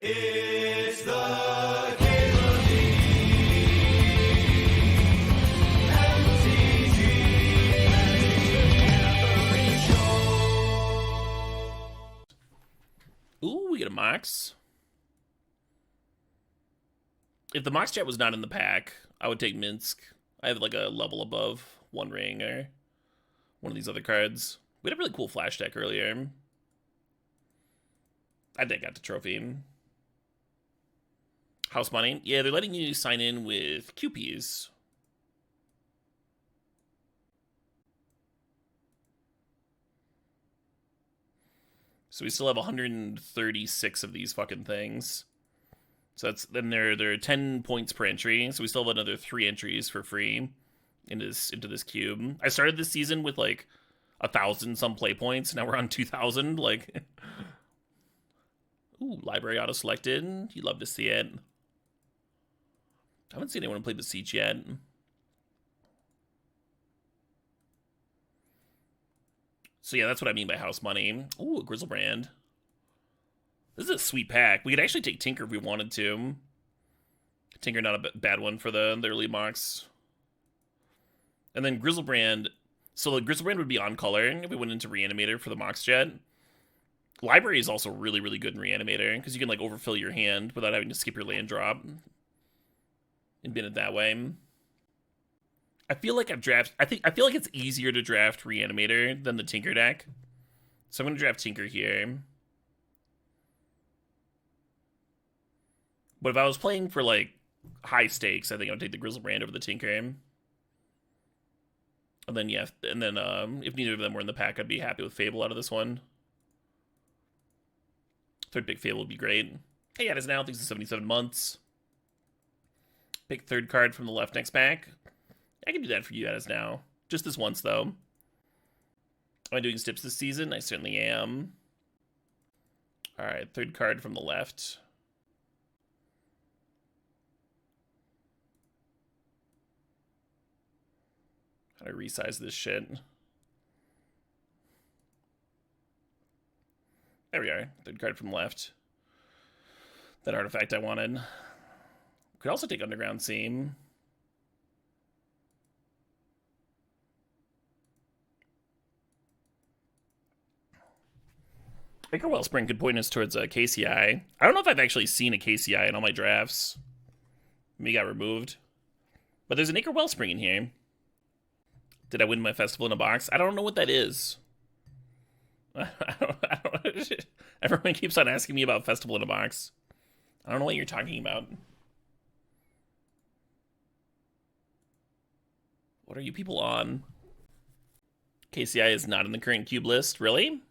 It's the Caleb MTG Show. Ooh, we get a Mox. If the Mox chat was not in the pack, I would take Minsk. I have like a level above One Ring or one of these other cards. We had a really cool flash deck earlier. I think I got the trophy. House money. Yeah, they're letting you sign in with QPs. So we still have 136 of these fucking things. So that's then they're 10 points per entry. So we still have another 3 entries for free into this cube. I started this season with like 1,000 some play points. Now we're on 2,000. Like, ooh, library auto selected. You love to see it. I haven't seen anyone play the Siege yet. So yeah, that's what I mean by house money. Ooh, a Grizzlebrand. This is a sweet pack. We could actually take Tinker if we wanted to. Tinker, not a bad one for the early mocks. And then Grizzlebrand. So the Grizzlebrand would be on color if we went into Reanimator for the Mox Jet. Library is also really, really good in Reanimator because you can like overfill your hand without having to skip your land drop and bin it that way. I feel like I feel like it's easier to draft Reanimator than the Tinker deck. So I'm gonna draft Tinker here. But if I was playing for like high stakes, I think I would take the Grizzlebrand over the Tinker. And then yeah, and then if neither of them were in the pack, I'd be happy with Fable out of this one. Third pick Fable would be great. Hey, it is now. Thanks to 77 months. Pick third card from the left next pack. I can do that for you guys now. Just this once, though. Am I doing Stips this season? I certainly am. Alright, third card from the left. How do I resize this shit? There we are. Third card from left. That artifact I wanted. Could also take Underground Seam. I think a Wellspring could point us towards a KCI. I don't know if I've actually seen a KCI in all my drafts. Maybe got removed. But there's an Acre Wellspring in here. Did I win my festival in a box? I don't know what that is. I don't, everyone keeps on asking me about festival in a box. I don't know what you're talking about. What are you people on? KCI is not in the current cube list. Really?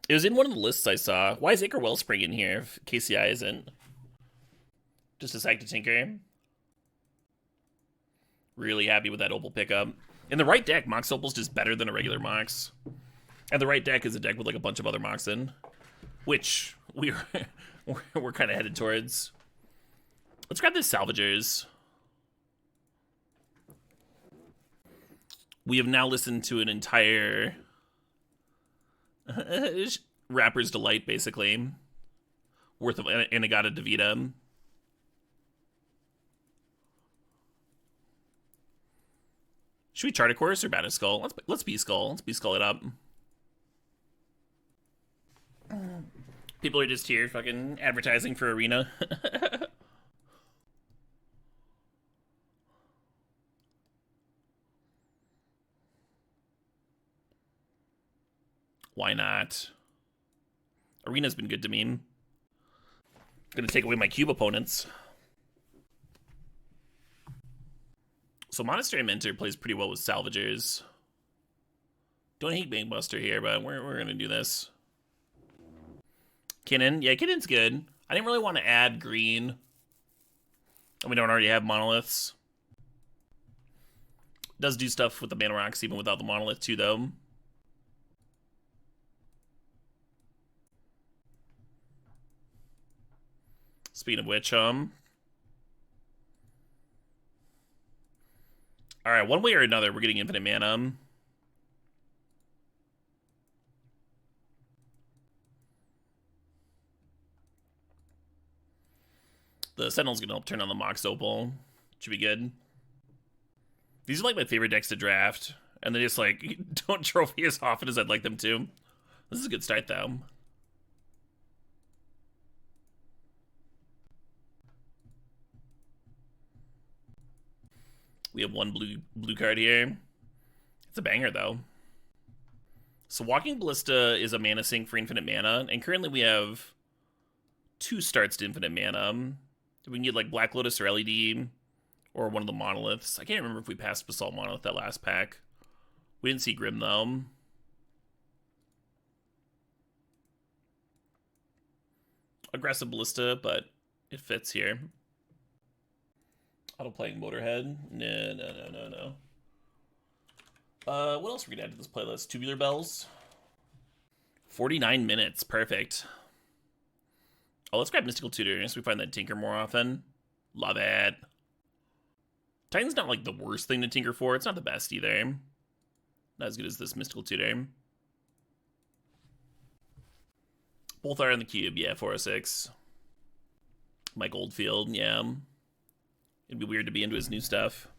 It was in one of the lists I saw. Why is Acre Wellspring in here if KCI isn't? Just a sec to tinker. Really happy with that Opal pickup. In the right deck, Mox Opal's just better than a regular Mox. And the right deck is a deck with like a bunch of other Mox in. Which we're kind of headed towards. Let's grab this Salvagers. We have now listened to an entire Rapper's Delight, basically. Worth of Inagata Davida. Should we chart a course or Batter Skull? Let's be Skull. Let's be Skull it up. People are just here fucking advertising for Arena. Why not? Arena's been good to me. Gonna take away my cube opponents. So Monastery Mentor plays pretty well with Salvagers. Don't hate Bankbuster here, but we're gonna do this. Kinnan. Yeah, Kinnan's good. I didn't really want to add green. And we don't already have monoliths. Does do stuff with the Mana Rocks even without the monolith too, though. Speaking of which, alright, one way or another, we're getting infinite mana. The Sentinel's gonna help turn on the Mox Opal. Should be good. These are like my favorite decks to draft, and they just like don't trophy as often as I'd like them to. This is a good start though. We have one blue card here. It's a banger though. So Walking Ballista is a mana sink for infinite mana, and currently we have 2 starts to infinite mana. We can get like Black Lotus or LED, or one of the monoliths. I can't remember if we passed Basalt Monolith that last pack. We didn't see Grim though. Aggressive Ballista, but it fits here. Auto playing Motorhead. No. What else are we gonna add to this playlist? Tubular Bells. 49 minutes. Perfect. Oh, let's grab Mystical Tutor so we find that Tinker more often. Love it. Titan's not like the worst thing to tinker for. It's not the best either. Not as good as this Mystical Tutor. Both are in the cube. Yeah, 406. Mike Oldfield. Yeah. It'd be weird to be into his new stuff.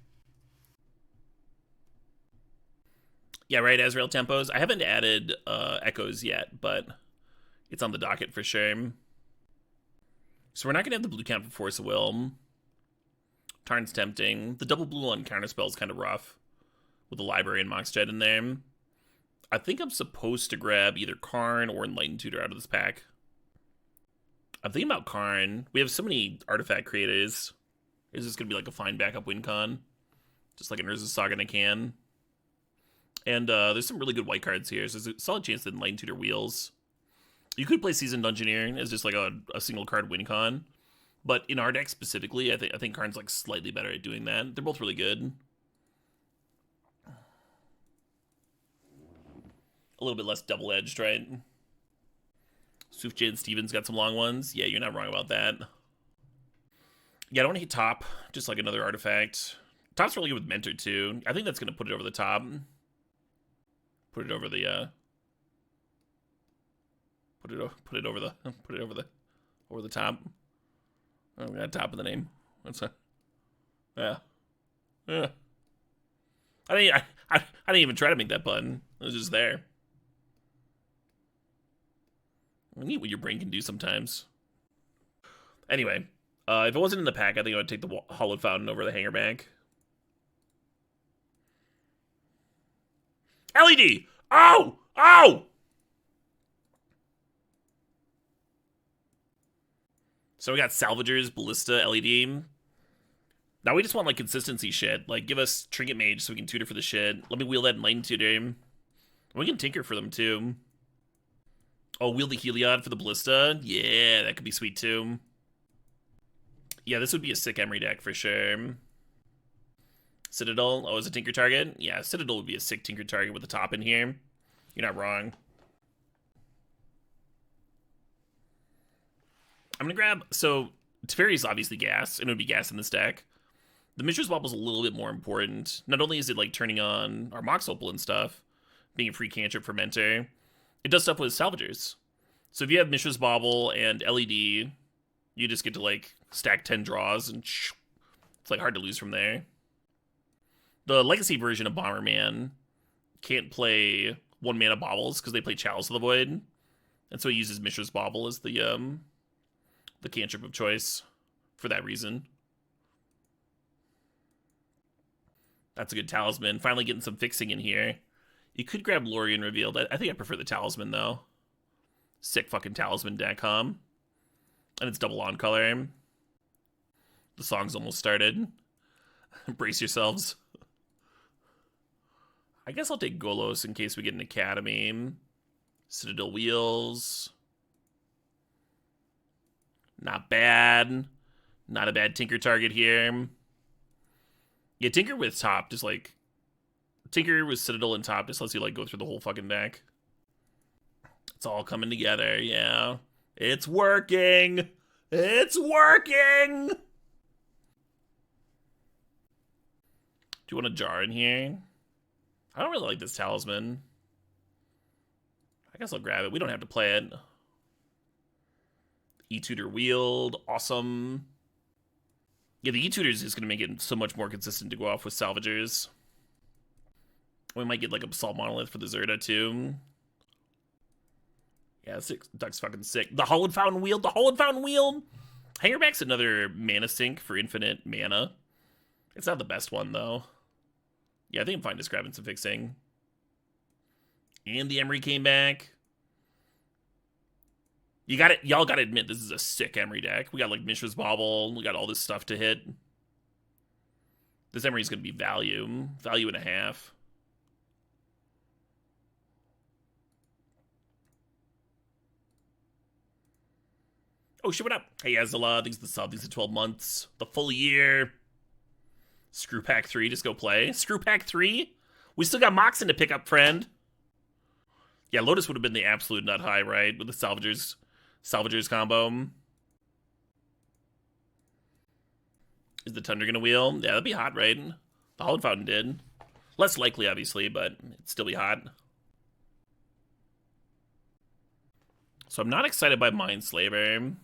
Yeah, right, Azrael Tempos. I haven't added Echoes yet, but it's on the docket for sure. So we're not going to have the blue count for Force of Will. Tarn's tempting. The double blue on Counterspell is kind of rough with the Library and Mox Jet in there. I think I'm supposed to grab either Karn or Enlightened Tutor out of this pack. I'm thinking about Karn. We have so many artifact creators. Is this going to be like a fine backup win con? Just like an Urza's Saga in a can. And there's some really good white cards here, so there's a solid chance that Enlightened Tutor wheels. You could play Seasoned Dungeoneer as just like a single card win con. But in our deck specifically, I think Karn's like slightly better at doing that. They're both really good. A little bit less double-edged, right? Sufjan Stevens got some long ones. Yeah, you're not wrong about that. Yeah, I don't want to hit top. Just like another artifact. Top's really good with Mentor, too. I think that's going to put it over the top. Put it over the, Put it over the top. Oh, we got top of the name. That's a... Yeah. I didn't even try to make that button. It was just there. Neat what your brain can do sometimes. Anyway, if it wasn't in the pack, I think I would take the Hollowed Fountain over the Hanger Bank. LED! Oh! Oh! So we got Salvagers, Ballista, LED. Now we just want, like, consistency shit. Like, give us Trinket Mage so we can tutor for the shit. Let me wheel that Enlightened Tutor. We can tinker for them, too. Oh, wheel the Heliod for the Ballista? Yeah, that could be sweet, too. Yeah, this would be a sick Emery deck for sure. Citadel. Oh, is it Tinker target? Yeah, Citadel would be a sick Tinker target with the top in here. You're not wrong. I'm going to grab... So, Teferi is obviously gas, and it would be gas in this deck. The Mishra's Wobble is a little bit more important. Not only is it, like, turning on our Mox Opal and stuff, being a free cantrip for Mentor, it does stuff with Salvagers. So if you have Mishra's Bauble and LED, you just get to, like, stack 10 draws, and it's, like, hard to lose from there. The Legacy version of Bomberman can't play 1-mana Baubles because they play Chalice of the Void, and so he uses Mishra's Bauble as the cantrip of choice for that reason. That's a good Talisman. Finally getting some fixing in here. You could grab Lorien Revealed. I think I prefer the Talisman, though. Sick fucking Talisman deck, And it's double on color. The song's almost started. Brace yourselves. I guess I'll take Golos in case we get an Academy. Citadel Wheels. Not bad. Not a bad Tinker target here. Yeah, Tinker with top, just like... Tinker with Citadel and top just lets you, like, go through the whole fucking deck. It's all coming together, yeah. It's working! It's working! Do you want a jar in here? I don't really like this Talisman. I guess I'll grab it. We don't have to play it. E-Tutor Wield. Awesome. Yeah, the E-Tutors is going to make it so much more consistent to go off with Salvagers. We might get like a Basalt Monolith for the Zerda too. Yeah, Duck's fucking sick. The Hollowed Fountain Wheel, the Hollowed Fountain Wheel! Hangerback's another mana sink for infinite mana. It's not the best one though. Yeah, I think I'm fine just grabbing some fixing. And the Emery came back. Y'all gotta admit, this is a sick Emery deck. We got like Mishra's Bauble, we got all this stuff to hit. This Emery's gonna be value and a half. Oh shit, what up? Hey Azala, thanks for the sub, thanks for 12 months. The full year. Screw Pack 3, just go play. Screw Pack 3? We still got Moxen to pick up, friend. Yeah, Lotus would have been the absolute nut high, right? With the Salvagers combo. Is the Tundra gonna wheel? Yeah, that'd be hot, right? The Hollowed Fountain did. Less likely, obviously, but it'd still be hot. So I'm not excited by Mindslaver.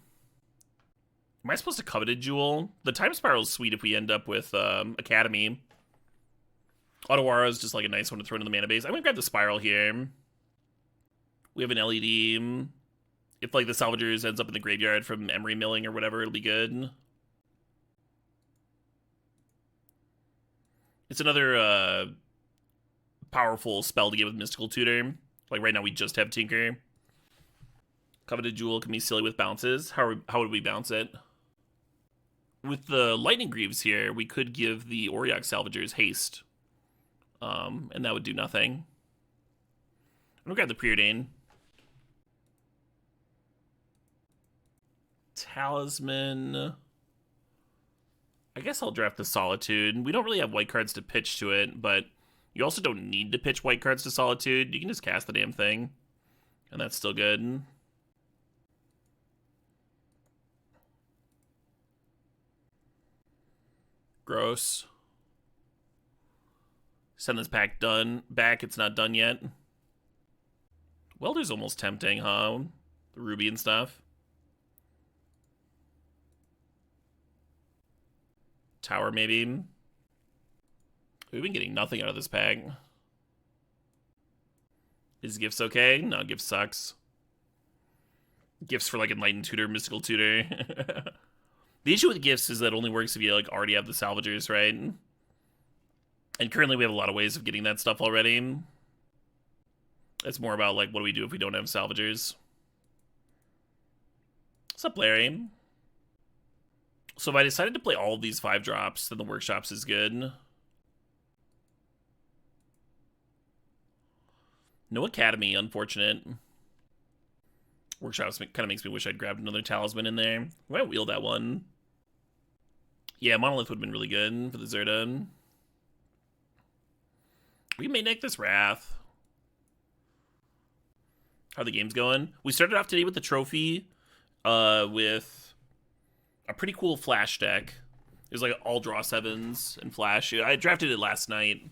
Am I supposed to Coveted Jewel? The Time Spiral's sweet if we end up with Academy. Otawara is just like a nice one to throw into the mana base. I'm gonna grab the Spiral here. We have an LED. If like the Salvagers ends up in the graveyard from Emery Milling or whatever, it'll be good. It's another powerful spell to get with Mystical Tutor. Like right now we just have Tinker. Coveted Jewel can be silly with bounces. How would we bounce it? With the Lightning Greaves here, we could give the Auriok Salvagers haste. And that would do nothing. I'm gonna grab the Preordain. Talisman. I guess I'll draft the Solitude. We don't really have white cards to pitch to it, but you also don't need to pitch white cards to Solitude. You can just cast the damn thing. And that's still good. Gross. Send this pack back. It's not done yet. Welder's almost tempting, huh? The Ruby and stuff. Tower, maybe. We've been getting nothing out of this pack. Is Gifts okay? No, Gifts sucks. Gifts for like Enlightened Tutor, Mystical Tutor. The issue with Gifts is that it only works if you like already have the Salvagers, right? And currently we have a lot of ways of getting that stuff already. It's more about like, what do we do if we don't have Salvagers? What's up, Larry? So if I decided to play all of these 5-drops, then the Workshops is good. No Academy, unfortunate. Workshops kind of makes me wish I'd grabbed another Talisman in there. We might wheel that one. Yeah, Monolith would have been really good for the Zerda. We may neck this Wrath. How are the games going? We started off today with the trophy, with a pretty cool Flash deck. It was like all draw 7s and Flash. I drafted it last night.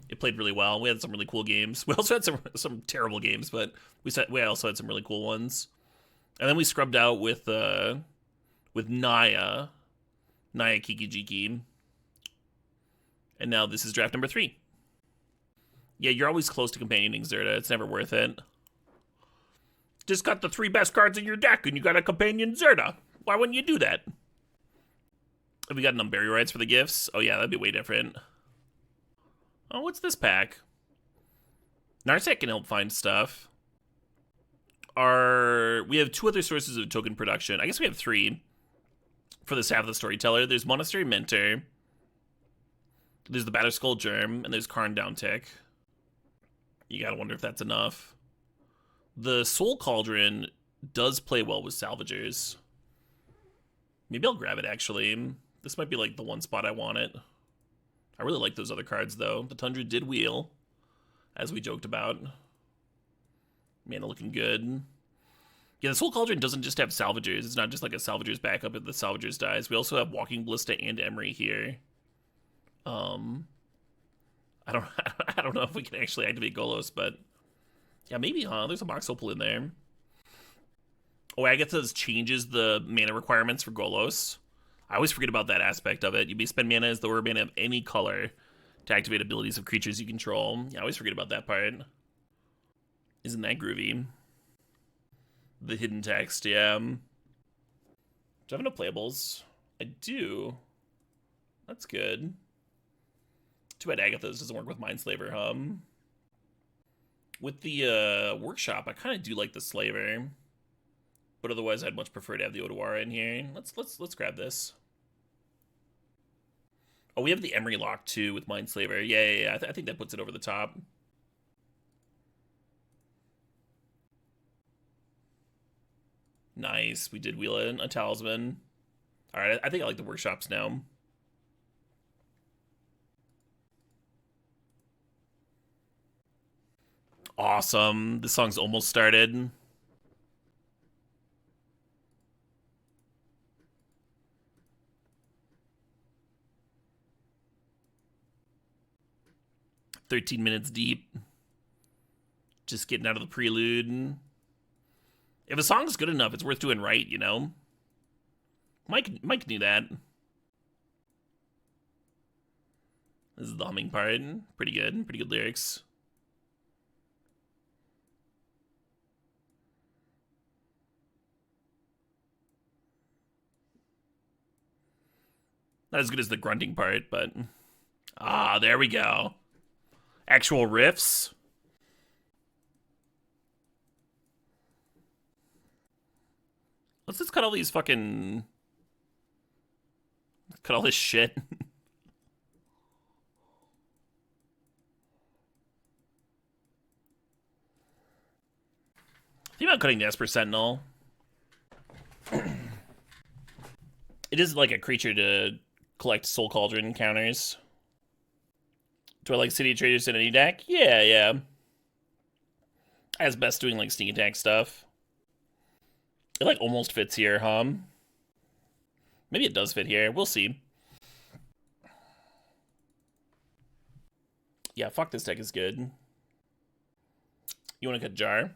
It played really well. We had some really cool games. We also had some terrible games, but we also had some really cool ones. And then we scrubbed out with Naya Kikijiki. And now this is draft number 3. Yeah, you're always close to companioning Zerda. It's never worth it. Just got the 3 best cards in your deck and you got a companion Zerda. Why wouldn't you do that? Have we got enough Burial Rites for the gifts? Oh yeah, that'd be way different. Oh, what's this pack? Narset can help find stuff. We have 2 other sources of token production. I guess we have 3 for the Staff of the Storyteller. There's Monastery Mentor. There's the Batterskull Germ, and there's Karn Downtick. You gotta wonder if that's enough. The Soul Cauldron does play well with Salvagers. Maybe I'll grab it, actually. This might be, like, the one spot I want it. I really like those other cards, though. The Tundra did wheel, as we joked about. Mana looking good. Yeah, the Soul Cauldron doesn't just have Salvagers. It's not just like a Salvagers backup if the Salvagers dies. We also have Walking Ballista and Emery here. I don't know if we can actually activate Golos, but yeah, maybe, huh? There's a Mox Opal in there. Oh, I guess this changes the mana requirements for Golos. I always forget about that aspect of it. You may spend mana as the orb mana of any color to activate abilities of creatures you control. Yeah, I always forget about that part. Isn't that groovy? The hidden text, yeah. Do I have enough playables? I do. That's good. Too bad Agatha's doesn't work with Mindslaver, huh? With the workshop, I kind of do like the Slaver, but otherwise, I'd much prefer to have the Odawara in here. Let's grab this. Oh, we have the Emery lock too with Mindslaver. Yeah. I think that puts it over the top. Nice. We did wheel in a talisman. All right, I think I like the workshops now. Awesome. This song's almost started. $13 minutes deep. Just getting out of the prelude. If a song's good enough, it's worth doing right, you know? Mike knew that. This is the humming part. Pretty good lyrics. Not as good as the grunting part, but... Ah, there we go. Actual riffs. Let's just cut all these fucking... Cut all this shit. Think about cutting the Esper Sentinel. It is like a creature to collect Soul Cauldron encounters. Do I like City of Traders in any deck? Yeah. As best doing like sneak attack stuff. It like almost fits here, huh? Maybe it does fit here. We'll see. Yeah, fuck, this deck is good. You want to cut Jar?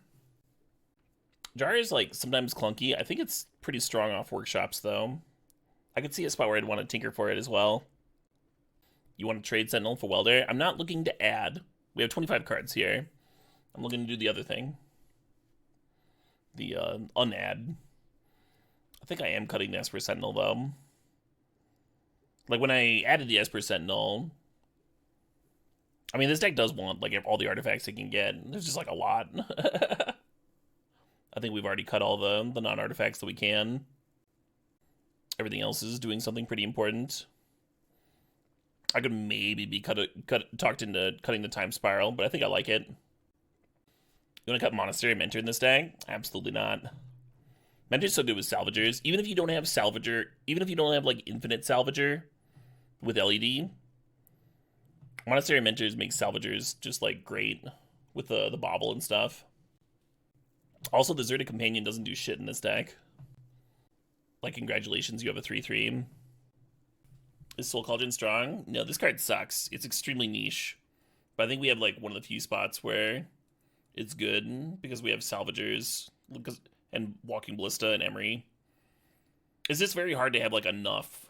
Jar is like sometimes clunky. I think it's pretty strong off workshops though. I could see a spot where I'd want to tinker for it as well. You want to trade Sentinel for Welder? I'm not looking to add. We have 25 cards here. I'm looking to do the other thing. The unadd. I think I am cutting the Esper Sentinel though. Like when I added the Esper Sentinel, I mean this deck does want like all the artifacts it can get. There's just like a lot. I think we've already cut all the non-artifacts that we can. Everything else is doing something pretty important. I could maybe be talked into cutting the Time Spiral, but I think I like it. You want to cut Monastery Mentor in this deck? Absolutely not. Mentor's so good with Salvagers. Even if you don't have Salvager, even if you don't have like Infinite Salvager with LED, Monastery Mentors make Salvagers just like great with the bobble and stuff. Also, the Deserted Companion doesn't do shit in this deck. Like, congratulations, you have a 3/3. Is Soul Cauldron strong? No, this card sucks. It's extremely niche. But I think we have, like, one of the few spots where it's good because we have Salvagers and Walking Ballista and Emery. It's just very hard to have, like, enough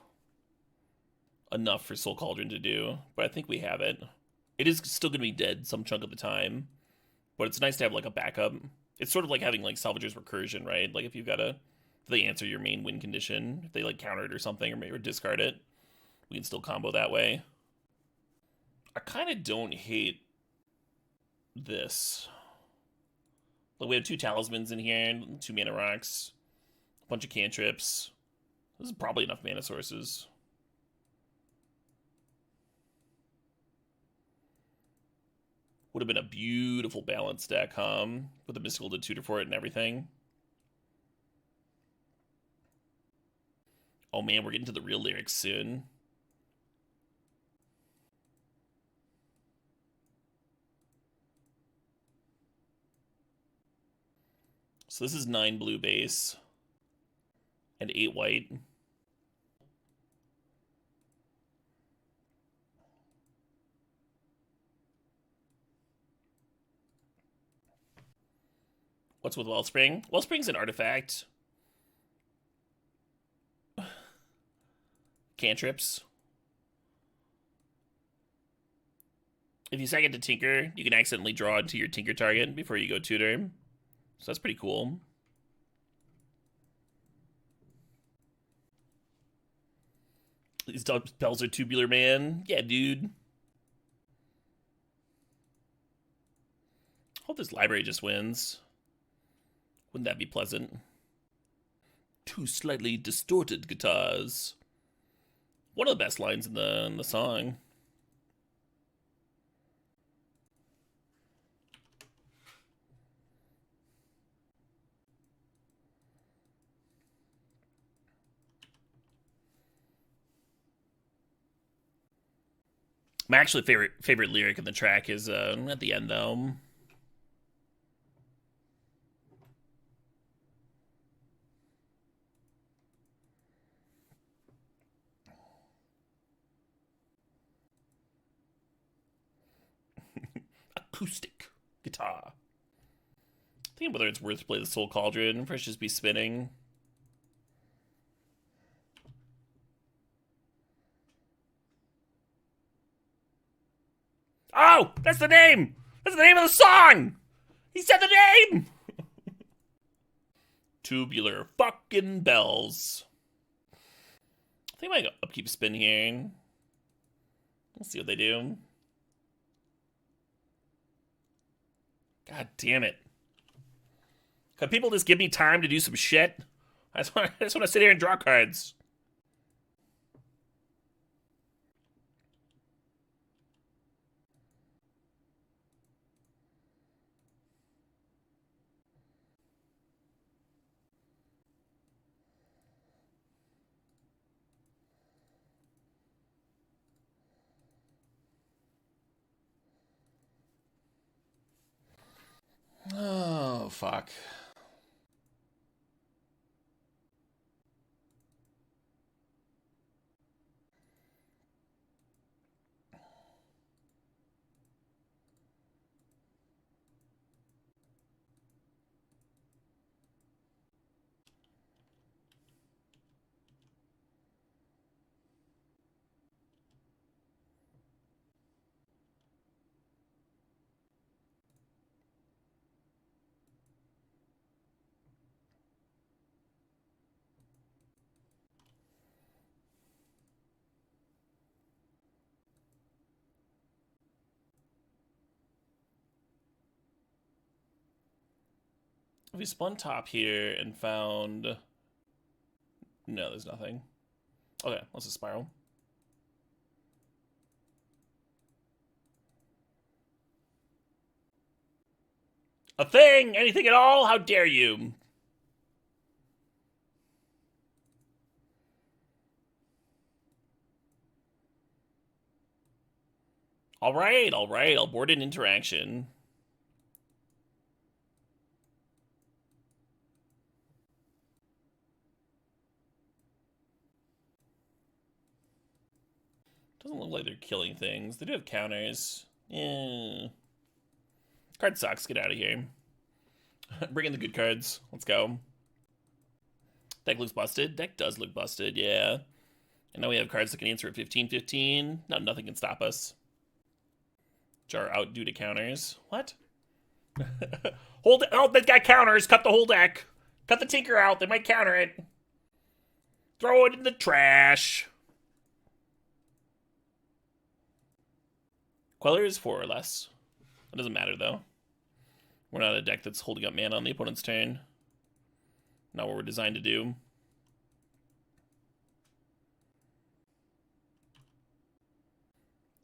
for Soul Cauldron to do. But I think we have it. It is still going to be dead some chunk of the time. But it's nice to have, like, a backup. It's sort of like having, like, Salvager's Recursion, right? Like, if you've got they answer your main win condition, if they, like, counter it or something, or discard it, we can still combo that way. I kind of don't hate this. Like, we have 2 Talismans in here, 2 Mana Rocks, a bunch of cantrips. This is probably enough mana sources. Would have been a beautiful balanced deck, huh? With the Mystical to tutor for it and everything. Oh man, we're getting to the real lyrics soon. So this is 9 blue base and 8 white. What's with Wellspring? Wellspring's an artifact. cantrips. If you sack it to Tinker, you can accidentally draw into your Tinker target before you go tutor. So that's pretty cool. These spells are tubular, man. Yeah, dude. Hope this library just wins. Wouldn't that be pleasant? Two slightly distorted guitars. One of the best lines in the song. My actually favorite lyric in the track is at the end though. Acoustic guitar. Thinking whether it's worth to play the Soul Cauldron or just be spinning. Oh, that's the name! That's the name of the song! He said the name! Tubular fucking bells. I think I might go upkeep spin here. Let's see what they do. God damn it. Could people just give me time to do some shit? I just want to sit here and draw cards. Oh, fuck. If we spun top here and found... No, there's nothing. Okay, let's just spiral. A thing! Anything at all? How dare you? Alright, I'll board an interaction. Doesn't look like they're killing things. They do have counters. Yeah. Card sucks. Get out of here. Bring in the good cards. Let's go. Deck looks busted. Deck does look busted, yeah. And now we have cards that can answer at 15-15. No, nothing can stop us. Jar out due to counters. What? Hold it. Oh, they've got counters. Cut the whole deck. Cut the Tinker out. They might counter it. Throw it in the trash. Queller is 4 or less. It doesn't matter, though. We're not a deck that's holding up mana on the opponent's turn. Not what we're designed to do.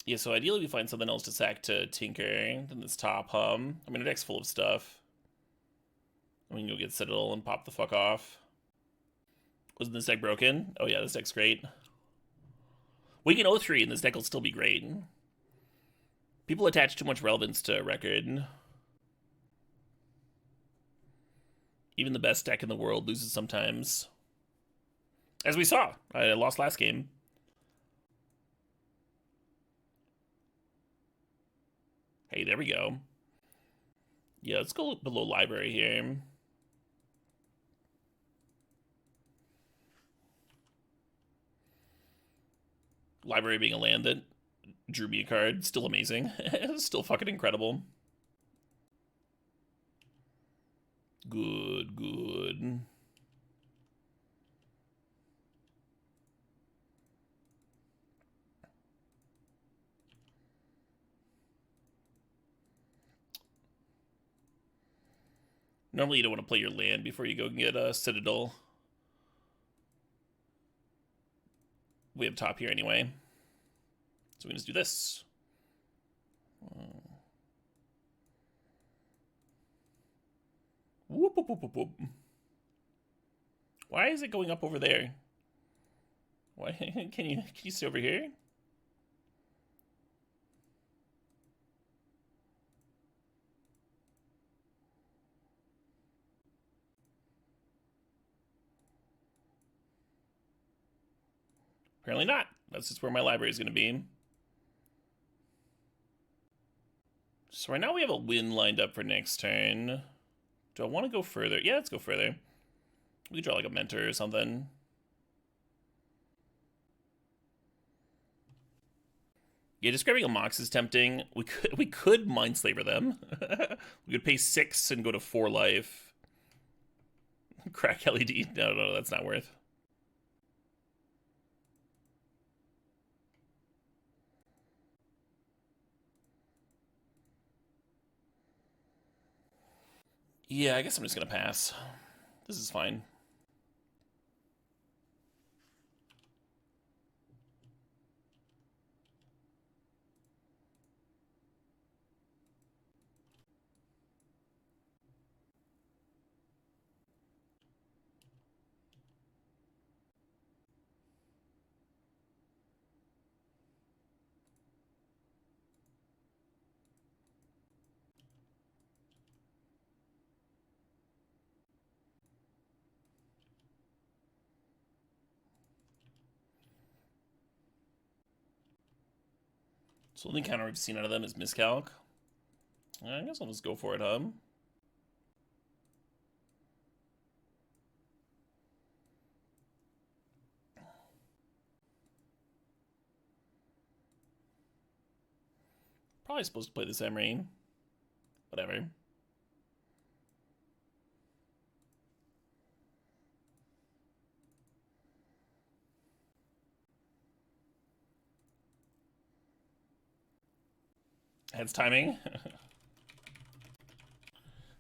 Yeah, so ideally we find something else to sack to Tinker than this top hum. I mean, our deck's full of stuff. I mean, you'll get Citadel and pop the fuck off. Wasn't this deck broken? Oh yeah, this deck's great. We can 0-3 and this deck will still be great. People attach too much relevance to record. Even the best deck in the world loses sometimes. As we saw. I lost last game. Hey, there we go. Yeah, let's go below library here. Library being a land that drew me a card. Still amazing. Still fucking incredible. Good, good. Normally you don't want to play your land before you go and get a Citadel. We have top here anyway. So we just do this. Whoop, whoop, whoop, whoop, whoop. Why is it going up over there? Why can you stay over here? Apparently not. That's just where my library is going to be. So right now we have a win lined up for next turn. Do I want to go further? Yeah, let's go further. We could draw like a mentor or something. Yeah, just grabbing a Mox is tempting. We could Mindslaver them. We could pay 6 and go to 4 life. Crack LED. No, that's not worth. Yeah, I guess I'm just gonna pass. This is fine. So the only counter we've seen out of them is Miscalc. I guess I'll just go for it, huh? Probably supposed to play this Emery. Whatever. Heads timing.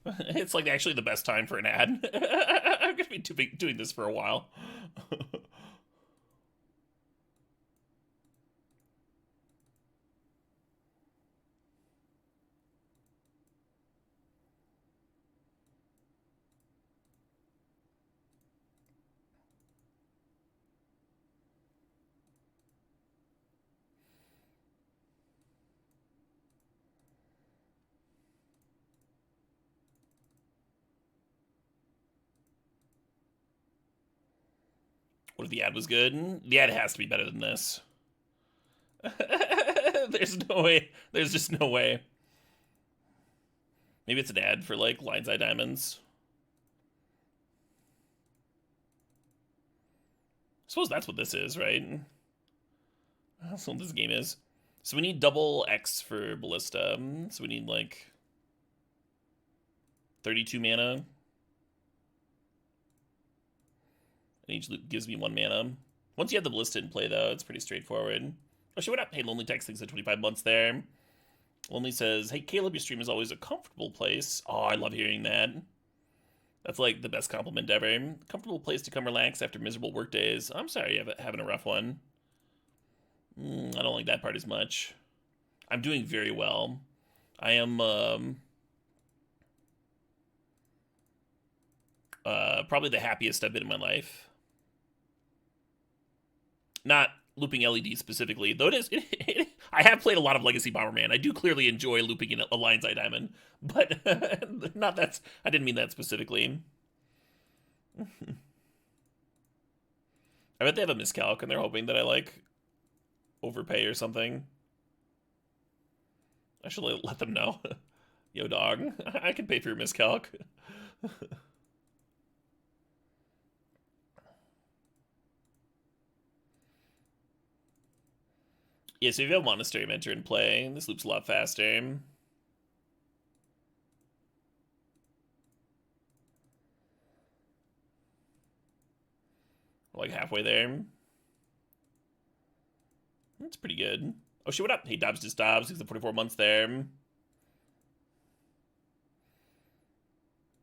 It's like actually the best time for an ad. I'm gonna be doing this for a while. What if the ad was good? The ad has to be better than this. There's no way. There's just no way. Maybe it's an ad for like Lion's Eye Diamonds. I suppose that's what this is, right? That's what this game is. So we need double X for Ballista. So we need like 32 mana. And each loop gives me 1 mana. Once you have the Ballista in play, though, it's pretty straightforward. Oh, shit, what up? Hey, Lonely Text thinks at 25 months there. Lonely says, hey, Caleb, your stream is always a comfortable place. Oh, I love hearing that. That's like the best compliment ever. Comfortable place to come relax after miserable work days. I'm sorry you're having a rough one. I don't like that part as much. I'm doing very well. I am probably the happiest I've been in my life. Not looping LED specifically, though I have played a lot of Legacy Bomberman. I do clearly enjoy looping in a Lion's Eye Diamond, but not that's. I didn't mean that specifically. I bet they have a miscalc and they're hoping that I like overpay or something. I should let them know. Yo, dog, I can pay for your miscalc. Yeah, so if you have Monastery Mentor in play, this loops a lot faster. We're like halfway there. That's pretty good. Oh shit, what up? Hey, Dobbs just Dobbs. He's the 44 months there.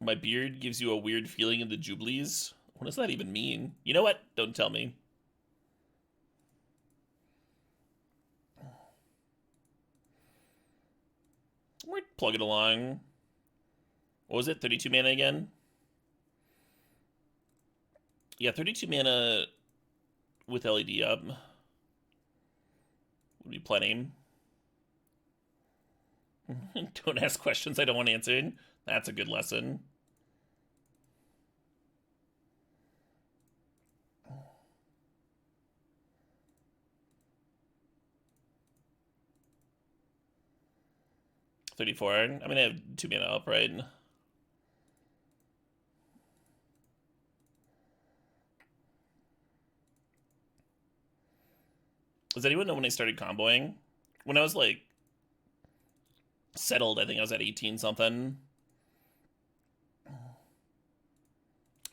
My beard gives you a weird feeling in the Jubilees. What does that even mean? You know what? Don't tell me. We're plugging along. What was it? 32 mana again? Yeah, 32 mana with LED up would be plenty. Don't ask questions I don't want answered. That's a good lesson. $34. I'm gonna have 2 mana up, right? Does anyone know when I started comboing? When I was like settled, I think I was at 18 something.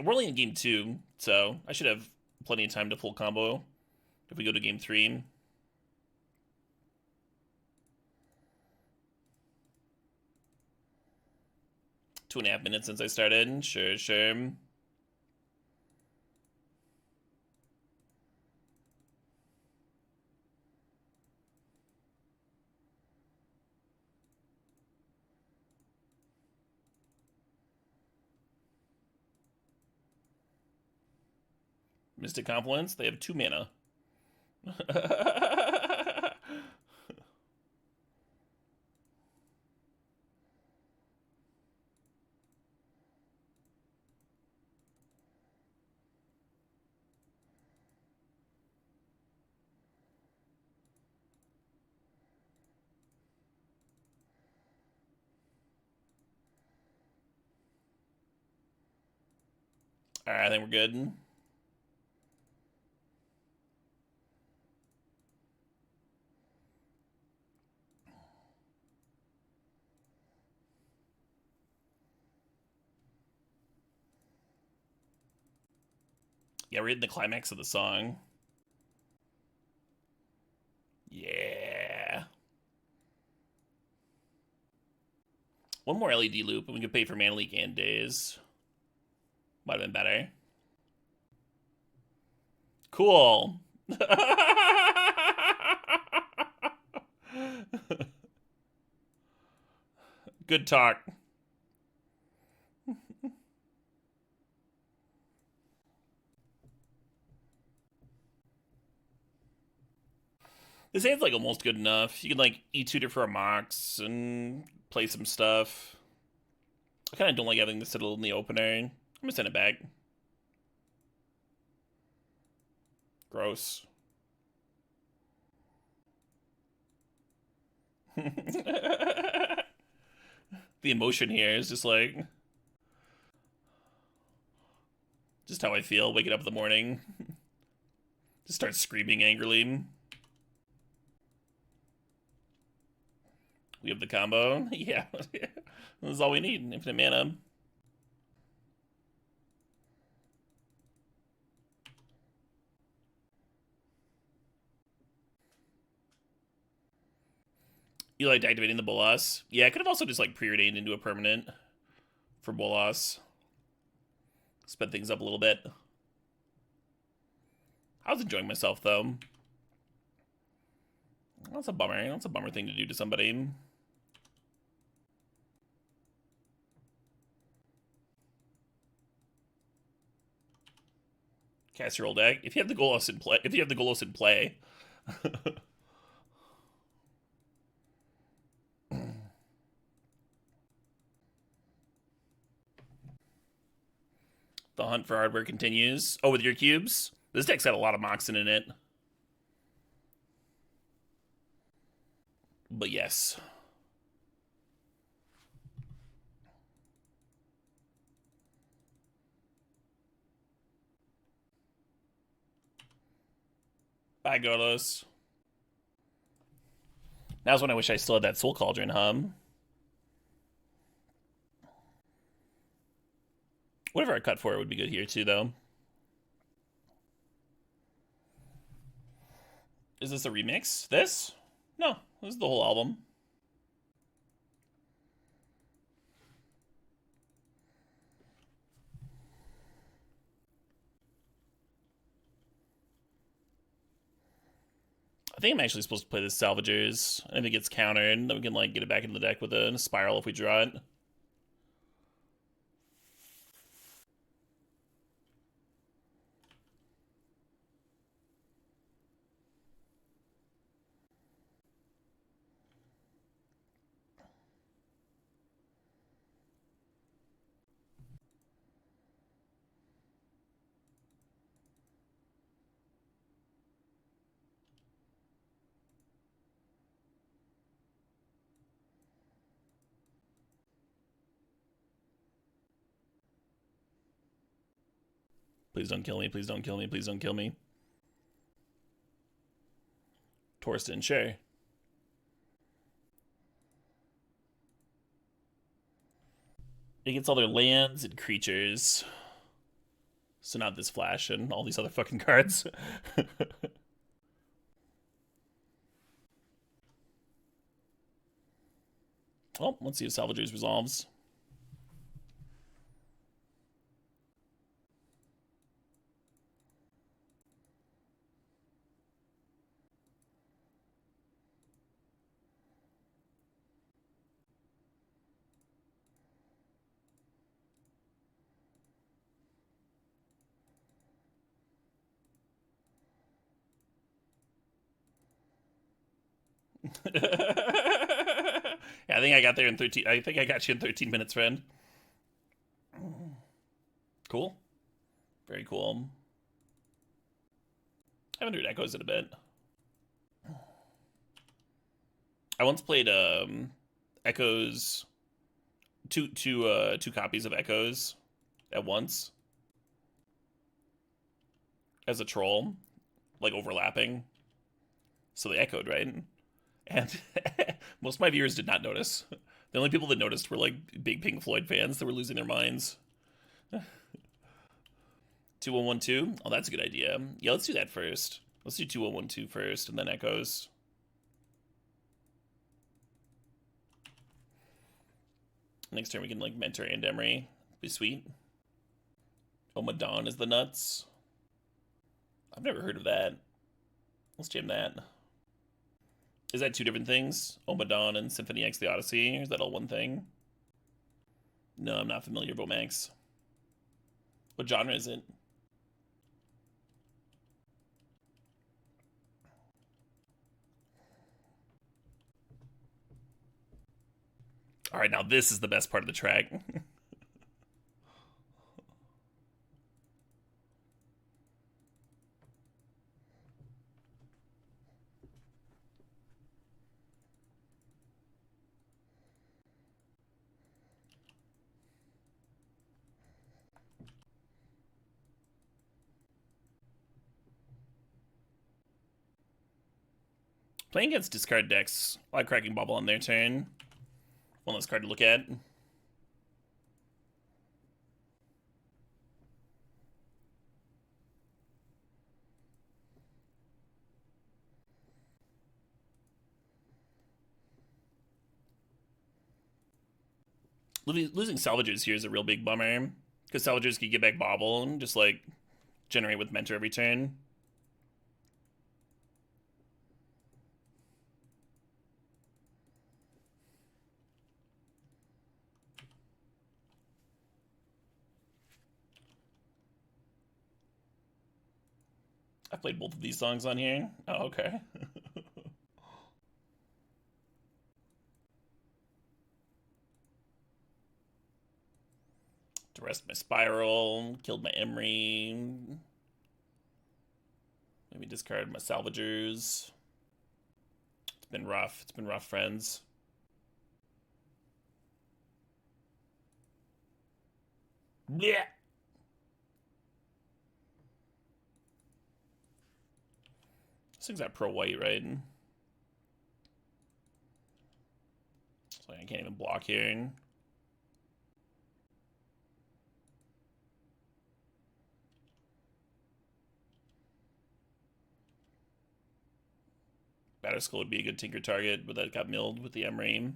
We're only in game 2, so I should have plenty of time to full combo if we go to game 3. Two and a half minutes since I started. Sure, sure. Mystic Confluence, they have 2 mana. Alright, I think we're good. Yeah, we're hitting the climax of the song. Yeah. One more LED loop, and we could pay for Mana Leak and Days. Might have been better. Cool. Good talk. This hand's like almost good enough. You can like E-tutor for a Mox and play some stuff. I kind of don't like having this settled in the opener. I'm gonna send it back. Gross. The emotion here is just like, just how I feel waking up in the morning. Just start screaming angrily. We have the combo. Yeah. This is all we need. Infinite mana. You like activating the Bolas? Yeah, I could have also just like preordained into a permanent for Bolas. Sped things up a little bit. I was enjoying myself though. That's a bummer. That's a bummer thing to do to somebody. Casserole deck. If you have the Golos in play, the hunt for hardware continues. Oh, with your cubes? This deck's got a lot of Moxen in it. But yes. Bye, Golos. Now's when I wish I still had that Soul Cauldron, Whatever I cut for it would be good here too, though. Is this a remix? This? No, this is the whole album. I think I'm actually supposed to play this Salvagers. And if it gets countered, then we can like get it back into the deck with a spiral if we draw it. Please don't kill me, please don't kill me, please don't kill me. Torsten, sure. It gets all their lands and creatures. So not this flash and all these other fucking cards. Well, let's see if Salvagers resolves. Yeah, I think I got there in 13. I think I got you in 13 minutes, friend. Cool. Very cool. I haven't heard Echoes in a bit. I once played Echoes, two copies of Echoes at once as a troll, like overlapping. So they echoed, right? And most of my viewers did not notice. The only people that noticed were like big Pink Floyd fans that were losing their minds. 2112? Oh, that's a good idea. Yeah, let's do that first. Let's do 2112 first and then Echoes. Next turn we can like Mentor and Emery. Be sweet. Oh, Madon is the nuts. I've never heard of that. Let's jam that. Is that two different things? Omadon and Symphony X the Odyssey? Or is that all one thing? No, I'm not familiar, Bomax. What genre is it? Alright, now this is the best part of the track. Playing against discard decks, like Cracking Bubble on their turn. One less card to look at. Losing Salvagers here is a real big bummer. Because Salvagers can get back Bobble and just like generate with Mentor every turn. I played both of these songs on here. Oh, okay. To rest my Spiral, killed my Emery. Maybe discard my Salvagers. It's been rough. It's been rough, friends. Yeah. This thing's got pro white, right? I can't even block here. Batterskull would be a good tinker target, but that got milled with the M-Ray.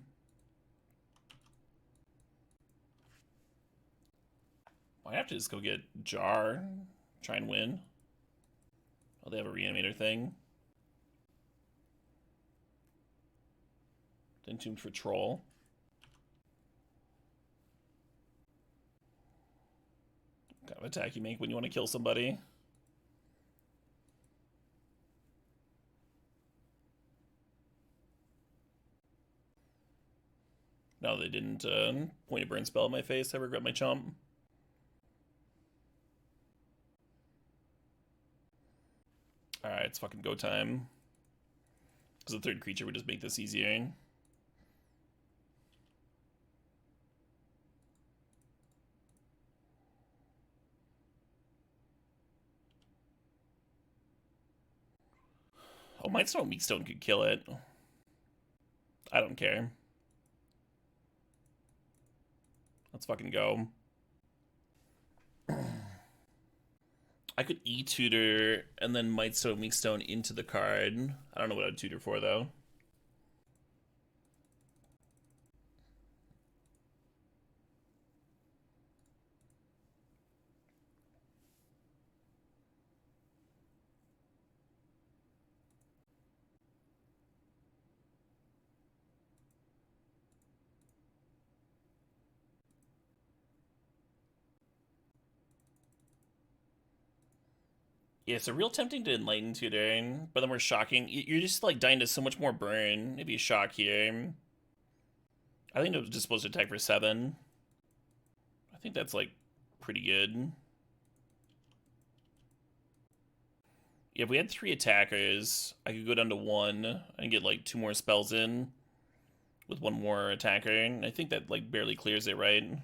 Might have to just go get Jar, try and win. Oh, they have a reanimator thing. Then tuned for Troll. What kind of attack you make when you want to kill somebody? No, they didn't point a burn spell at my face. I regret my chump. Alright, it's fucking go time. Because the third creature would just make this easier. Oh, Mindstone Weakstone could kill it. I don't care. Let's fucking go. I could E-tutor and then Mightstone Weakstone into the card. I don't know what I'd tutor for, though. Yeah, so real tempting to Enlighten Tutor, but then we're shocking. You're just like dying to so much more burn. Maybe a shock here. I think it was just supposed to attack for 7. I think that's like pretty good. Yeah, if we had 3 attackers, I could go down to 1 and get like 2 more spells in with 1 more attacker. And I think that like barely clears it, right?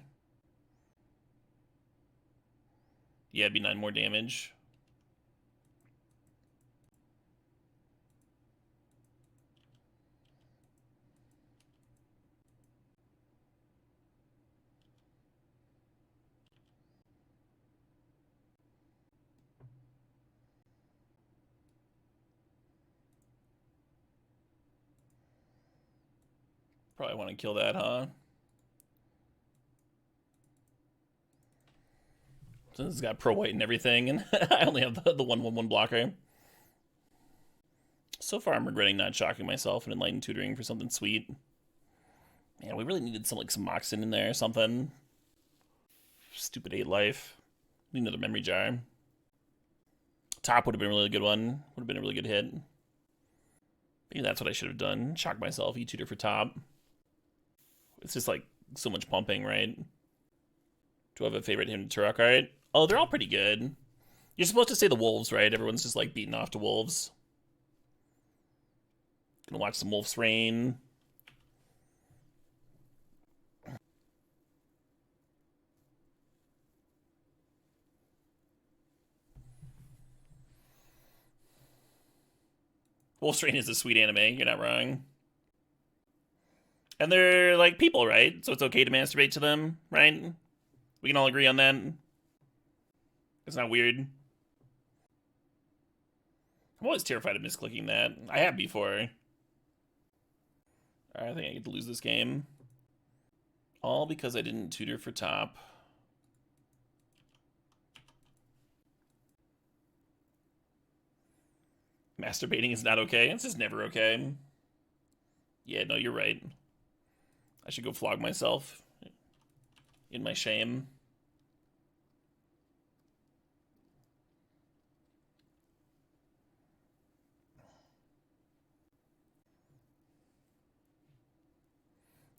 Yeah, it'd be 9 more damage. Probably want to kill that, huh? Since it's got pro white and everything, and I only have the 1/1/1 blocker. So far, I'm regretting not shocking myself and Enlightened Tutoring for something sweet. Man, we really needed some Moxen in there or something. Stupid 8 life. Need another memory jar. Top would have been a really good one. Would have been a really good hit. Maybe that's what I should have done. Shock myself, E-tutor for top. It's just like so much pumping, right? Do I have a favorite hymn to Turok art? Oh, they're all pretty good. You're supposed to say the wolves, right? Everyone's just like beating off to wolves. Gonna watch some Wolf's Rain. Wolf's Rain is a sweet anime, you're not wrong. And they're like people, right? So it's okay to masturbate to them, right? We can all agree on that. It's not weird. I'm always terrified of misclicking that. I have before. Alright, I think I get to lose this game. All because I didn't tutor for top. Masturbating is not okay. It's just never okay. Yeah, no, you're right. I should go flog myself in my shame.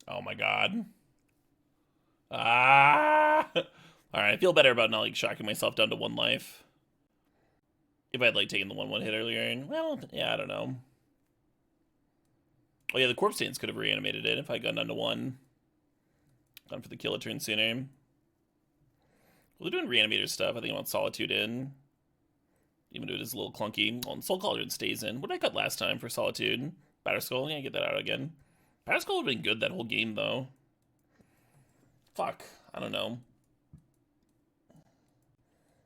Oh my god. Ah! Alright, I feel better about not like shocking myself down to 1 life. If I had like taken the 1/1 hit earlier, well, yeah, I don't know. Oh yeah, the Corpse Dance could have reanimated it if I had gone down to 1. Gone for the kill a turn sooner. Well, they're doing reanimator stuff. I think I want Solitude in. Even though it is a little clunky. Well, and Soul Cauldron stays in. What did I cut last time for Solitude? Batterskull? Yeah, get that out again. Pascal would have been good that whole game, though. Fuck. I don't know.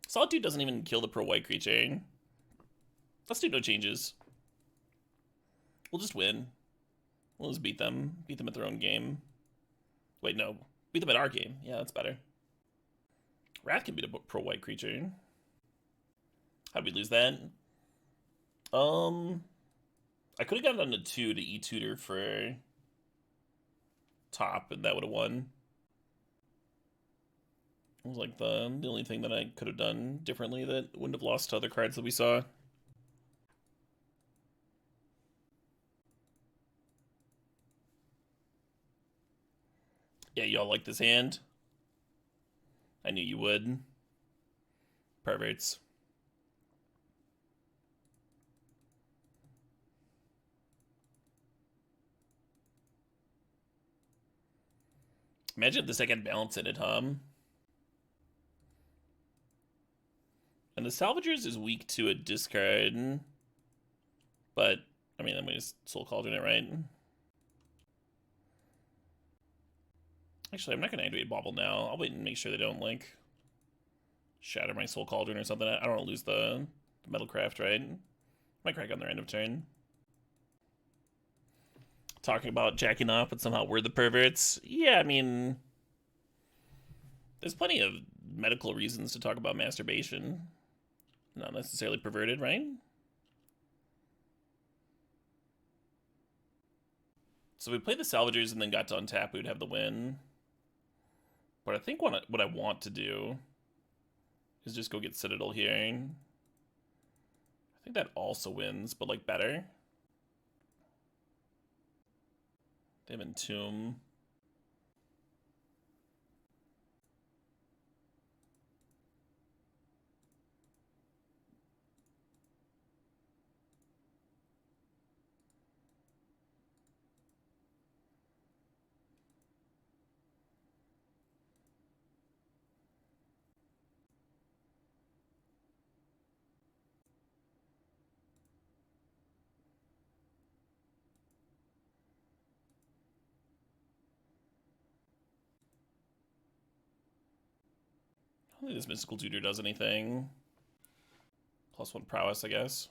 Solitude doesn't even kill the pro-white creature. Let's do no changes. We'll just win. We'll just beat them. Beat them at their own game. Wait, no. Beat them at our game. Yeah, that's better. Wrath can beat a pro-white creature. How'd we lose that? I could have gotten on to 2 to E-tutor for top, and that would have won. It was like the only thing that I could have done differently that wouldn't have lost to other cards that we saw. Yeah, y'all like this hand? I knew you would. Perverts. Imagine if this deck had balance in it, huh? And the Salvagers is weak to a discard. But, I mean, then we just Soul Cauldron it, right? Actually, I'm not going to activate Bobble now. I'll wait and make sure they don't, like, shatter my Soul Cauldron or something. I don't want to lose the Metalcraft, right? Might crack on their end of turn. Talking about jacking off, but somehow we're the perverts. Yeah, I mean, there's plenty of medical reasons to talk about masturbation. Not necessarily perverted, right? So we played the Salvagers and then got to untap, we'd have the win. But I think what I want to do is just go get Citadel here. I think that also wins, but like better. They have Entomb. I don't think this Mystical Tutor does anything. +1 prowess, I guess.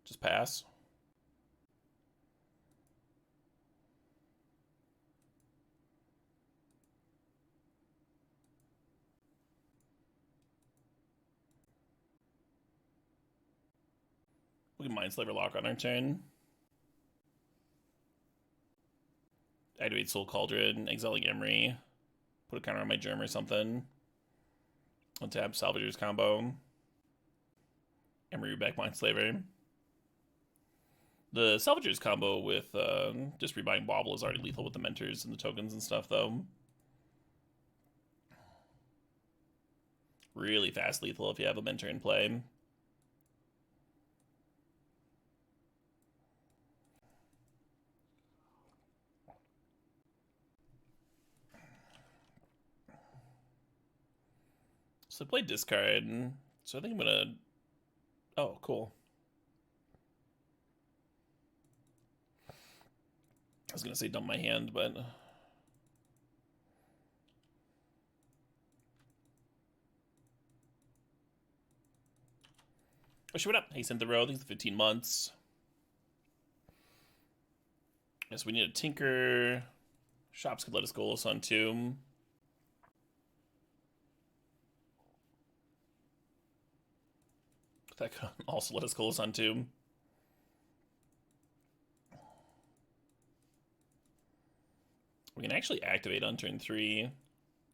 Just pass. We can Mindslaver lock on our turn. Activate Soul Cauldron, exiling Emery. Put a counter on my Germ or something. Untap Salvagers combo. Emery back Mindslaver. The Salvagers combo with just rebuying Bobble is already lethal with the Mentors and the tokens and stuff, though. Really fast lethal if you have a Mentor in play. So I played discard, so I think I'm gonna... Oh, cool. I was gonna say dump my hand, but... Oh, shit, what up? Hey, Synthero, thanks for 15 months. Yes, we need a Tinker. Shops could let us go on Tomb. That could also let us go on Tomb. We can actually activate on turn 3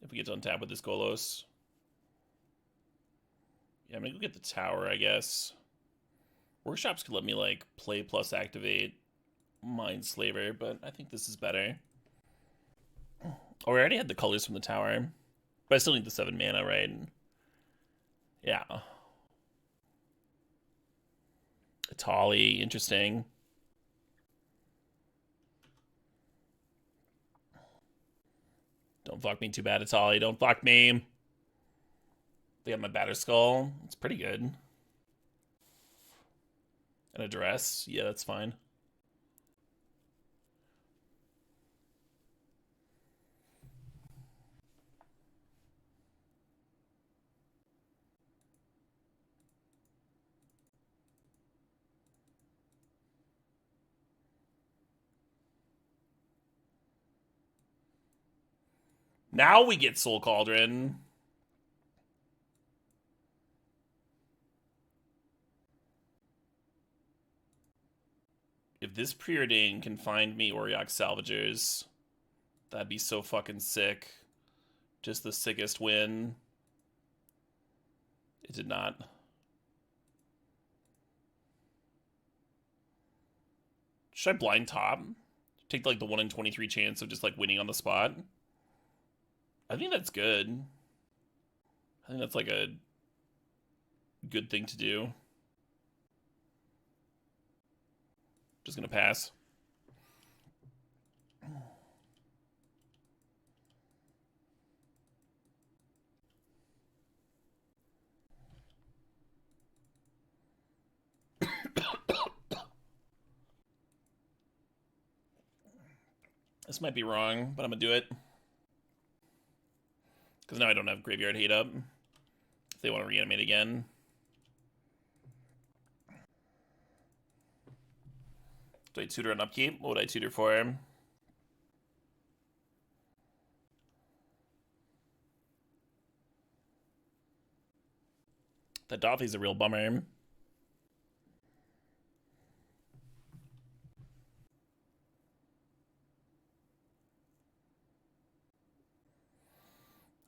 if we get to untap with this Golos. Yeah, I'm gonna go get the tower, I guess. Workshops could let me, like, play plus activate Mindslaver, but I think this is better. Oh, we already had the colors from the tower. But I still need the 7 mana, right? Yeah. Atali, interesting. Don't fuck me too bad, Atali. Don't fuck me. They got my batter skull. It's pretty good. And a duress. Yeah, that's fine. Now we get Soul Cauldron. If this preordain can find me Auriok Salvagers, that'd be so fucking sick. Just the sickest win. It did not. Should I blind top? Take like the 1 in 23 chance of just like winning on the spot? I think that's good. I think that's like a good thing to do. Just gonna pass. This might be wrong, but I'm gonna do it. Because now I don't have Graveyard Hate up. If they want to reanimate again. Do I tutor on upkeep? What would I tutor for? That Dothy's a real bummer.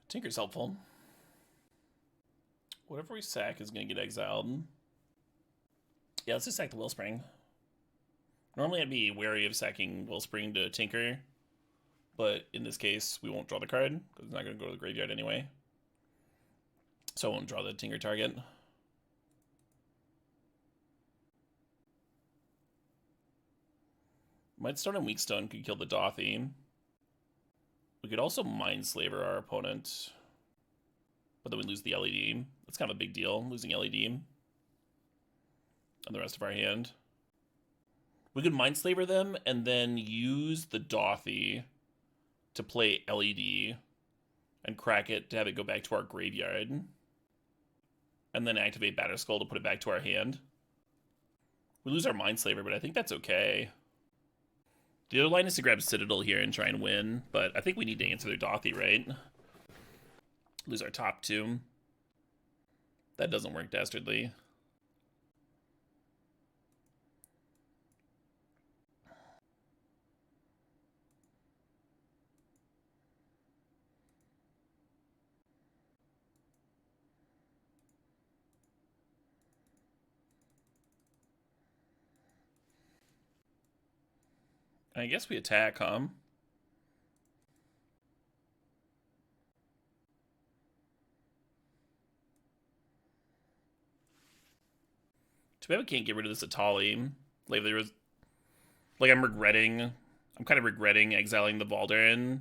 Tinker's helpful. Whatever we sack is going to get exiled. Yeah, let's just sack the Willspring. Normally I'd be wary of sacking Willspring to Tinker, but in this case we won't draw the card, because it's not going to go to the graveyard anyway. So I won't draw the Tinker target. Mightstone and Weakstone could kill the Dothy. We could also Mindslaver our opponent, but then we lose the LED. That's kind of a big deal, losing LED and the rest of our hand. We could Mindslaver them and then use the Dothy to play LED and crack it to have it go back to our graveyard, and then activate Batterskull to put it back to our hand. We lose our Mindslaver, but I think that's okay. The other line is to grab Citadel here and try and win, but I think we need to answer their Dothy, right? Lose our top two. That doesn't work dastardly. I guess we attack, huh? Too bad we can't get rid of this Atali. Like, there was... Like, I'm kind of regretting exiling the Valdarin.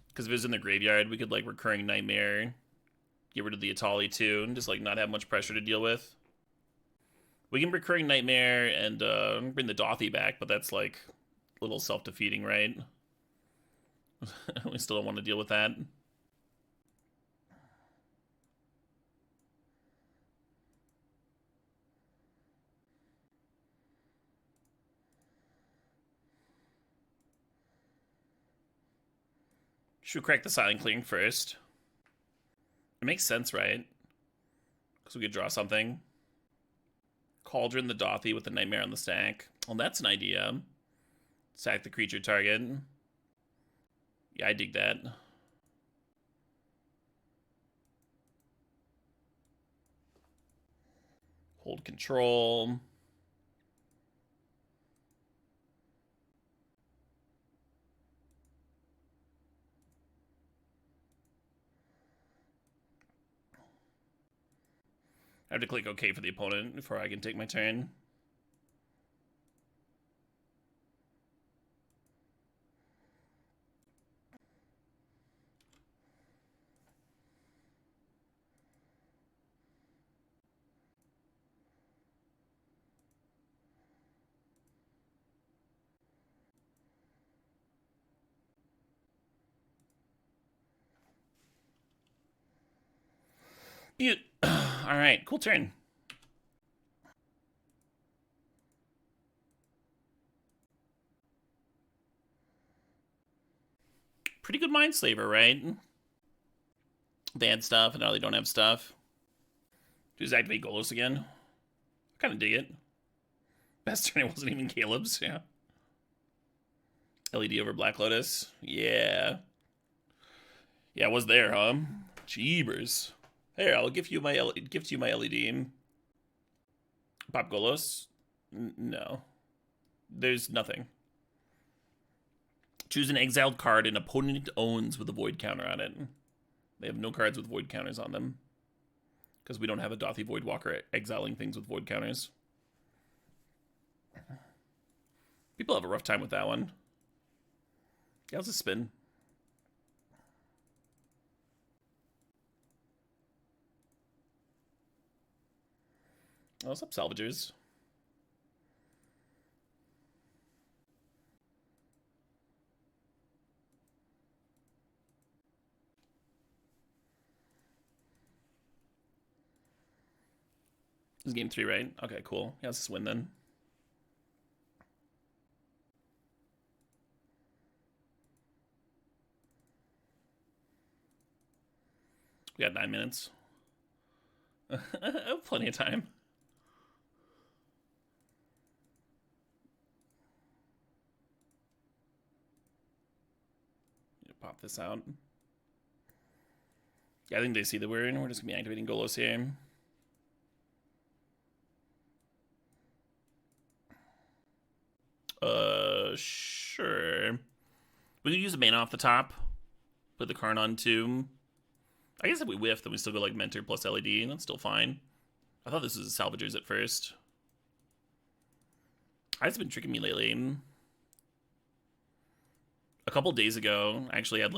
Because if it was in the graveyard, we could, like, Recurring Nightmare, get rid of the Atali, too, and just, like, not have much pressure to deal with. We can Recurring Nightmare and bring the Dothy back, but that's, like, a little self-defeating, right? We still don't want to deal with that. Should we crack the Silent Clearing first? It makes sense, right? Because we could draw something. Cauldron the Dothy with the Nightmare on the stack. Well, that's an idea. Sack the creature target. Yeah, I dig that. Hold control. I have to click OK for the opponent before I can take my turn. You... Alright, cool turn. Pretty good Mindslaver, right? They had stuff, and now they don't have stuff. Just activate Golos again. I kind of dig it. Best turn, it wasn't even Caleb's, yeah. LED over Black Lotus. Yeah. Yeah, I was there, huh? Jeebers. Here, I'll gift you my LED. Pop Golos? No. There's nothing. Choose an exiled card an opponent owns with a void counter on it. They have no cards with void counters on them. Because we don't have a Dothy Voidwalker exiling things with void counters. People have a rough time with that one. Yeah, let's just spin. Oh, what's up, Salvagers? This is game 3, right? Okay, cool. Yeah, let's just win then. We got 9 minutes. Plenty of time. Pop this out. Yeah, I think they see that we're in. We're just gonna be activating Golos here. Sure. We could use a mana off the top. Put the card on too. I guess if we whiff, then we still go like Mentor plus LED, and that's still fine. I thought this was Salvagers at first. It's been tricking me lately. A couple days ago, I actually had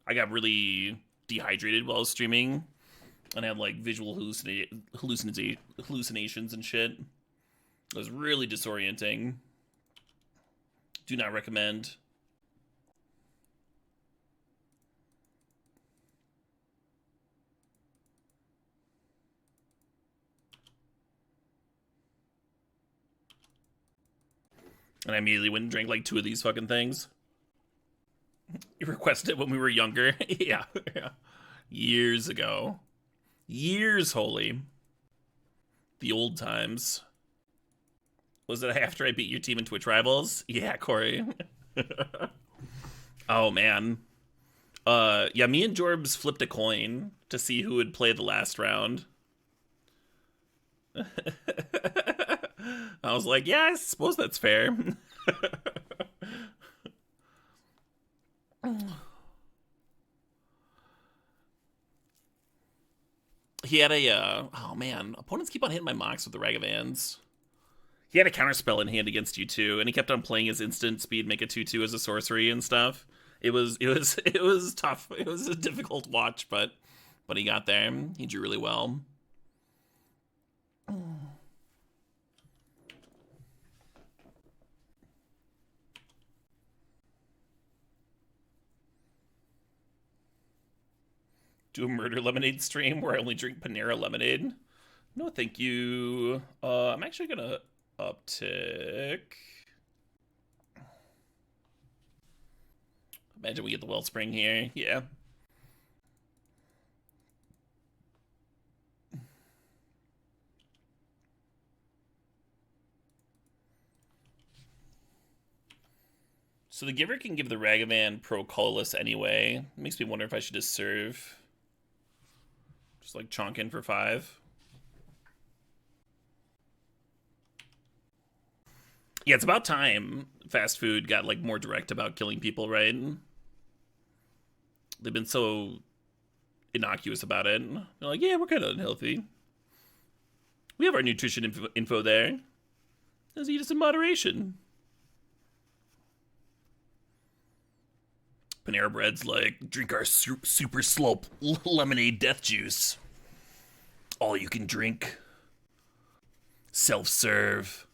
I got really dehydrated while I was streaming, and I had like visual hallucinations and shit. It was really disorienting. Do not recommend. And I immediately went and drank like 2 of these fucking things. You requested it when we were younger. Yeah. Years ago. Years, holy. The old times. Was it after I beat your team in Twitch Rivals? Yeah, Corey. Oh, man. Yeah, me and Jorbs flipped a coin to see who would play the last round. I was like, yeah, I suppose that's fair. He had a, oh man, opponents keep on hitting my Mox with the Ragavans. He had a counterspell in hand against you too, and he kept on playing his instant speed, make a 2/2 as a sorcery and stuff. It was tough. It was a difficult watch, but he got there. He drew really well. Do a murder lemonade stream where I only drink Panera lemonade. No, thank you. I'm actually gonna uptick. Imagine we get the Wellspring here. Yeah. So the Giver can give the Ragavan pro colorless anyway. Makes me wonder if I should just serve. Just like chonk in for 5. Yeah, it's about time fast food got like more direct about killing people, right? They've been so innocuous about it. They're like, yeah, we're kind of unhealthy. We have our nutrition info there. Let's eat us in moderation. Panera Bread's like, drink our super slope lemonade death juice. All you can drink. Self-serve.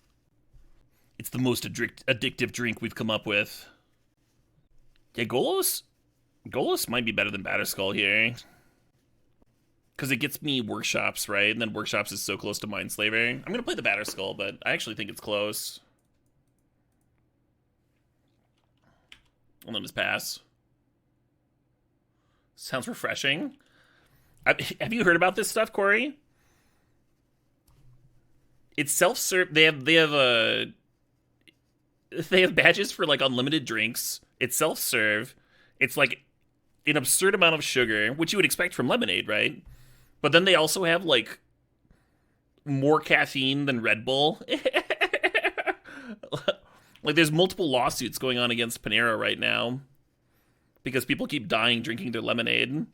It's the most addictive drink we've come up with. Yeah, Golos might be better than Batterskull here. Because it gets me workshops, right? And then workshops is so close to Mindslaver. I'm going to play the Batter Skull, but I actually think it's close. I'll let just pass. Sounds refreshing. Have you heard about this stuff, Corey? It's self-serve. They have badges for like unlimited drinks. It's self-serve. It's like an absurd amount of sugar, which you would expect from lemonade, right? But then they also have like more caffeine than Red Bull. Like there's multiple lawsuits going on against Panera right now because people keep dying drinking their lemonade.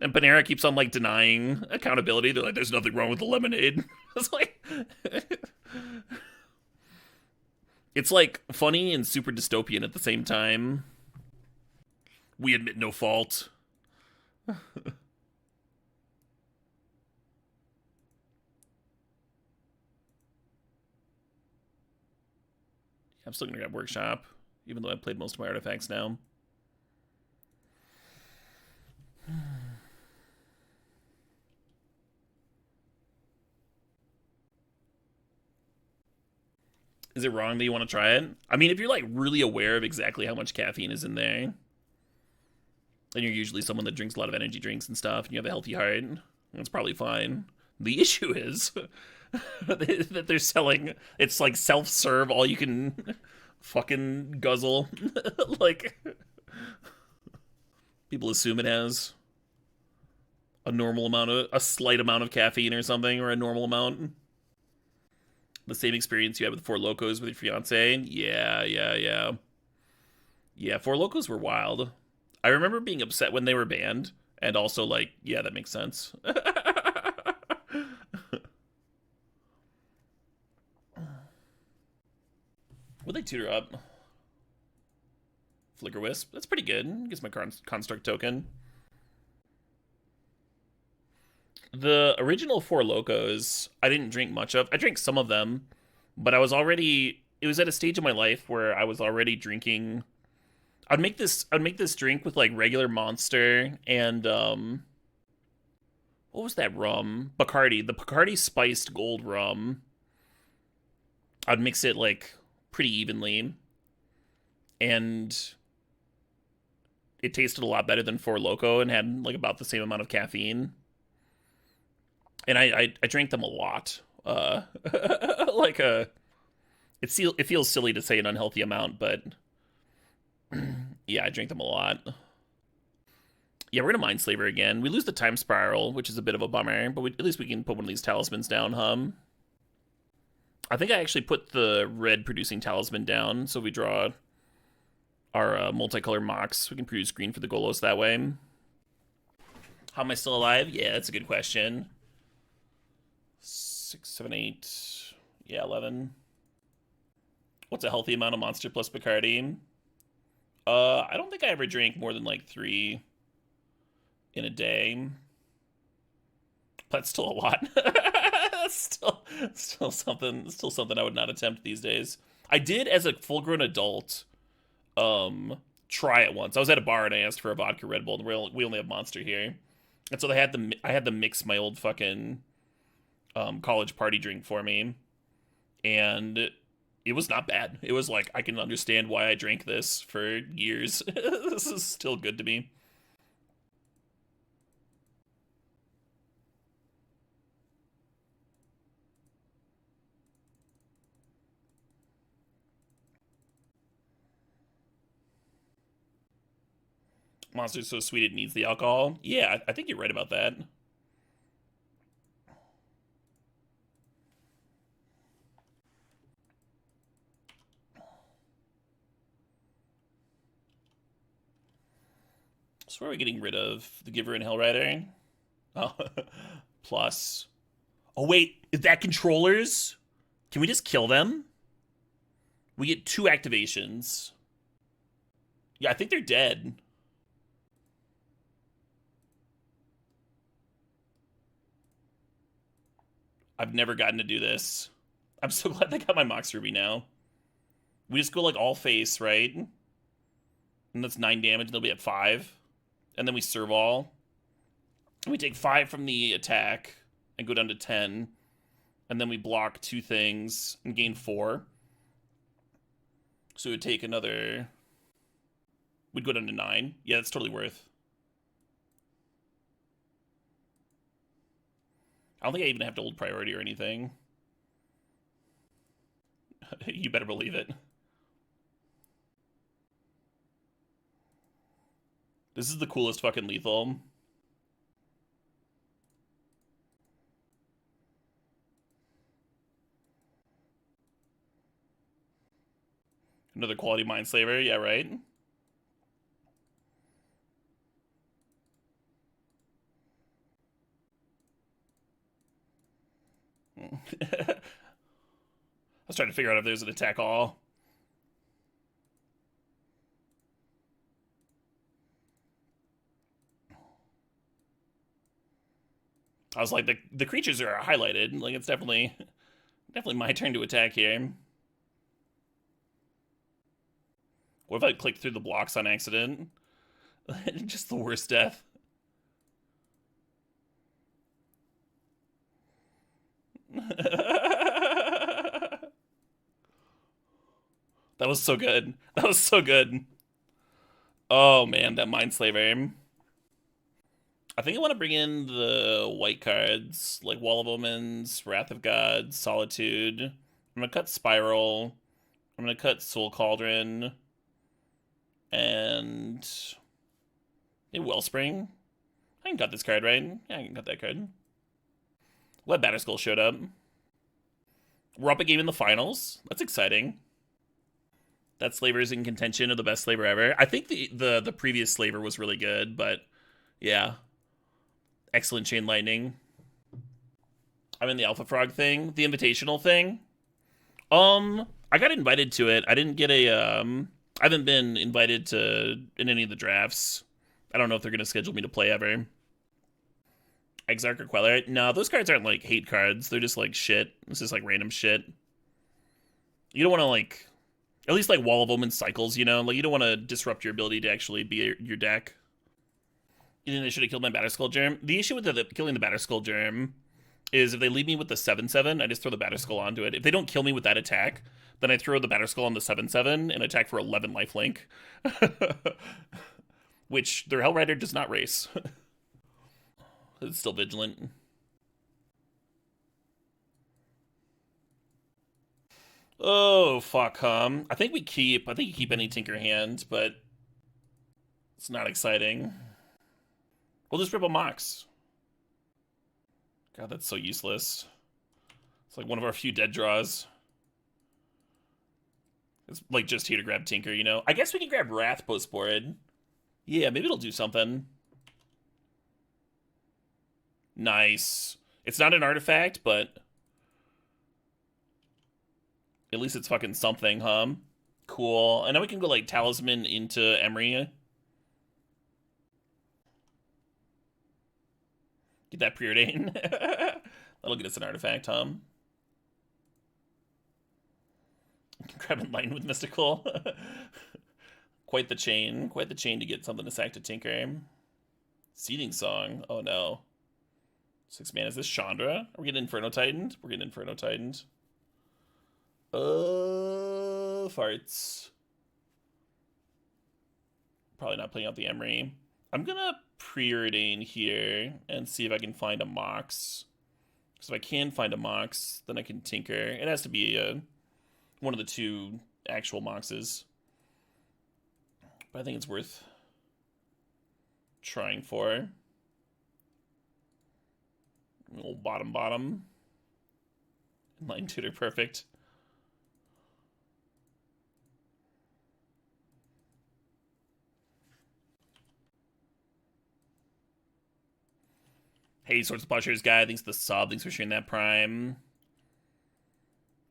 And Panera keeps on like denying accountability. They're like, there's nothing wrong with the lemonade. It's like it's like funny and super dystopian at the same time. We admit no fault. I'm still gonna grab Workshop, even though I've played most of my artifacts now. Is it wrong that you want to try it? I mean, if you're like really aware of exactly how much caffeine is in there, and you're usually someone that drinks a lot of energy drinks and stuff, and you have a healthy heart, that's probably fine. The issue is that they're selling, it's like self-serve, all you can fucking guzzle. Like, people assume it has a normal amount of, a slight amount of caffeine or something, or a normal amount. The same experience you had with Four Locos with your fiance? Yeah. Four Locos were wild. I remember being upset when they were banned, and also like, yeah, that makes sense. Would they tutor up? Flicker Wisp? That's pretty good. Gets my construct token. The original Four Locos, I didn't drink much of. I drank some of them, but I was already, it was at a stage of my life where I was already drinking. I'd make this drink with like regular Monster and what was that rum? Bacardi, the Bacardi spiced gold rum. I'd mix it like pretty evenly, and it tasted a lot better than Four Loko and had like about the same amount of caffeine. And I drank them a lot. Like it feels silly to say an unhealthy amount, but yeah, I drank them a lot. Yeah, we're gonna Mindslaver again. We lose the Time Spiral, which is a bit of a bummer, but at least we can put one of these talismans down, I think I actually put the red producing talisman down, so we draw our multicolor mocks. We can produce green for the Golos that way. How am I still alive? Yeah, that's a good question. 6, 7, 8. Yeah, 11. What's a healthy amount of Monster plus Bacardi? I don't think I ever drank more than like 3 in a day. That's still a lot. still something I would not attempt these days. I did as a full-grown adult try it once. I was at a bar and I asked for a vodka Red Bull, and we only have Monster here. And so I had to mix my old fucking college party drink for me, and it was not bad. It was like, I can understand why I drank this for years. This is still good to me. Monster's so sweet it needs the alcohol. Yeah, I think you're right about that. So where are we getting rid of the Giver and Hellrider? Oh, plus. Oh wait, is that controllers? Can we just kill them? We get 2 activations. Yeah, I think they're dead. I've never gotten to do this. I'm so glad they got my Mox Ruby now. We just go like all face, right? And that's 9 damage, and they'll be at 5. And then we serve all. We take 5 from the attack and go down to 10. And then we block 2 things and gain 4. So it would take another... We'd go down to 9. Yeah, that's totally worth. I don't think I even have to hold priority or anything. You better believe it. This is the coolest fucking lethal. Another quality Mindslaver, yeah, right? I was trying to figure out if there's an attack all. I was like, the creatures are highlighted. Like, it's definitely my turn to attack here. What if I clicked through the blocks on accident? Just the worst death. That was so good. That was so good. Oh man, that Mindslaver. I think I want to bring in the white cards, like Wall of Omens, Wrath of God, Solitude. I'm gonna cut Spiral. I'm gonna cut Soul Cauldron. And... Hey, Wellspring. I can cut this card, right? Yeah, I can cut that card. Glad Batterskull showed up. We're up a game in the finals. That's exciting. That Slaver is in contention of the best Slaver ever. I think the previous Slaver was really good, but yeah. Excellent Chain Lightning. I'm in the Alpha Frog thing. The Invitational thing. I got invited to it. I didn't get a, I haven't been invited to in any of the drafts. I don't know if they're going to schedule me to play ever. Exarch or Queller? No, those cards aren't like hate cards. They're just like shit. This is like random shit. You don't want to like, at least like Wall of Omen cycles, you know? Like you don't want to disrupt your ability to actually be your deck. You think they should have killed my Batterskull Germ? The issue with killing the Batterskull Germ is if they leave me with the 7/7, I just throw the Batterskull onto it. If they don't kill me with that attack, then I throw the Batterskull on the 7/7 and attack for 11 lifelink. Which their Hellrider does not race. It's still vigilant. Oh, fuck, I think we keep any Tinker Hand, but it's not exciting. We'll just rip a Mox. God, that's so useless. It's like one of our few dead draws. It's like just here to grab Tinker, you know? I guess we can grab Wrath post-board. Yeah, maybe it'll do something. Nice. It's not an artifact, but at least it's fucking something, huh? Cool. And now we can go like Talisman into Emery. Get that preordain. That'll get us an artifact, huh? Grab Enlighten with Mystical. Quite the chain to get something to sack to Tinker. Seeding Song. Oh no. 6 mana. Is this Chandra? Are we getting Inferno Titaned? We're getting Inferno Titaned. Farts. Probably not playing out the Emery. I'm gonna preordain here and see if I can find a Mox. Because if I can find a Mox, then I can Tinker. It has to be one of the 2 actual Moxes. But I think it's worth trying for. Little bottom. Line tutor, perfect. Hey, Swords of Plowshares guy, thanks for the sub, thanks for sharing that prime.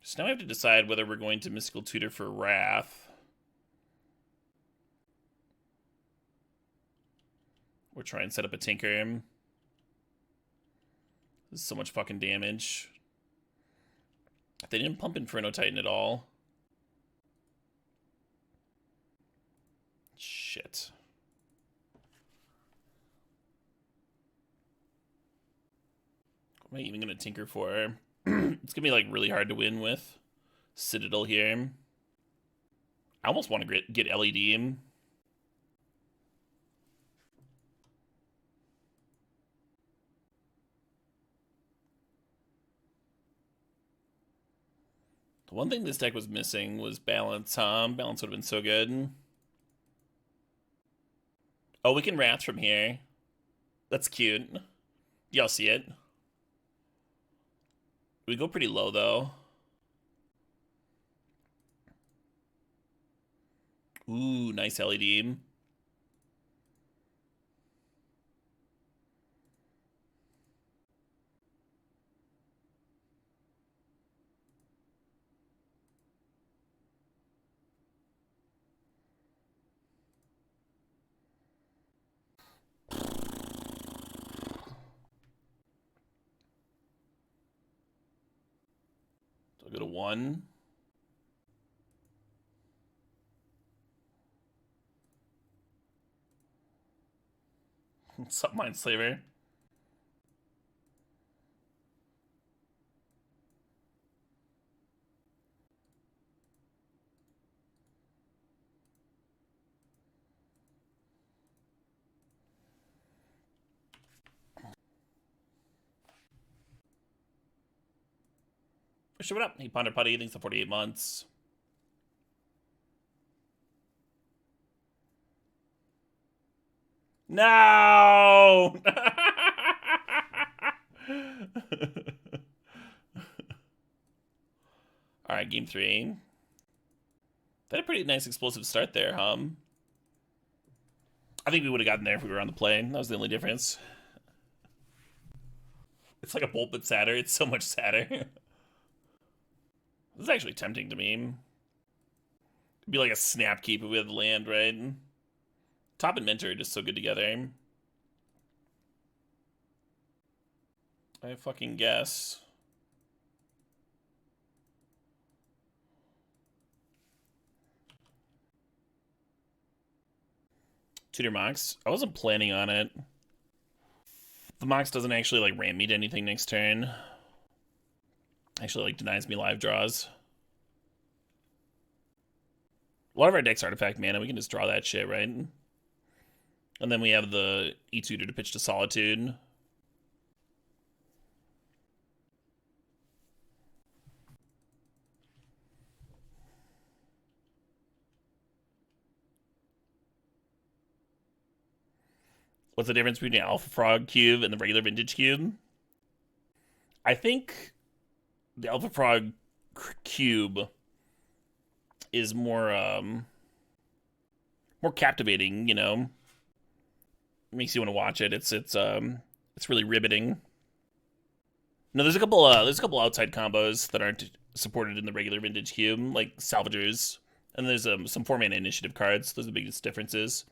So now I have to decide whether we're going to Mystical Tutor for Wrath. Or try and set up a Tinker. This is so much fucking damage. They didn't pump Inferno Titan at all. Shit. am I even gonna tinker for? It's gonna be like really hard to win with Citadel here. I almost want to get LED. The one thing this deck was missing was balance, huh? Balance would have been so good. Oh, we can Wrath from here. That's cute. Y'all see it? We go pretty low, though. Ooh, nice LED. So I'll go to 1. What's up, Mindslaver? Sure, what up? He Ponder Putty, thanks for 48 months. No! Alright, game 3. That had a pretty nice explosive start there, I think we would have gotten there if we were on the plane. That was the only difference. It's like a bolt but sadder. It's so much sadder. This is actually tempting to me. It'd be like a snap keep if we had the land, right? Top and Mentor are just so good together. I fucking guess. Tutor Mox. I wasn't planning on it. The Mox doesn't actually like ramp me to anything next turn. Actually like denies me live draws. A lot of our deck's artifact mana, we can just draw that shit, right? And then we have the E-Tutor to pitch to Solitude. What's the difference between the Alpha Frog cube and the regular Vintage cube? I think the Alpha Frog cube is more more captivating, you know. Makes you want to watch it. It's really riveting. No, there's a couple outside combos that aren't supported in the regular Vintage cube, like Salvagers, and there's some 4-mana initiative cards. Those are the biggest differences.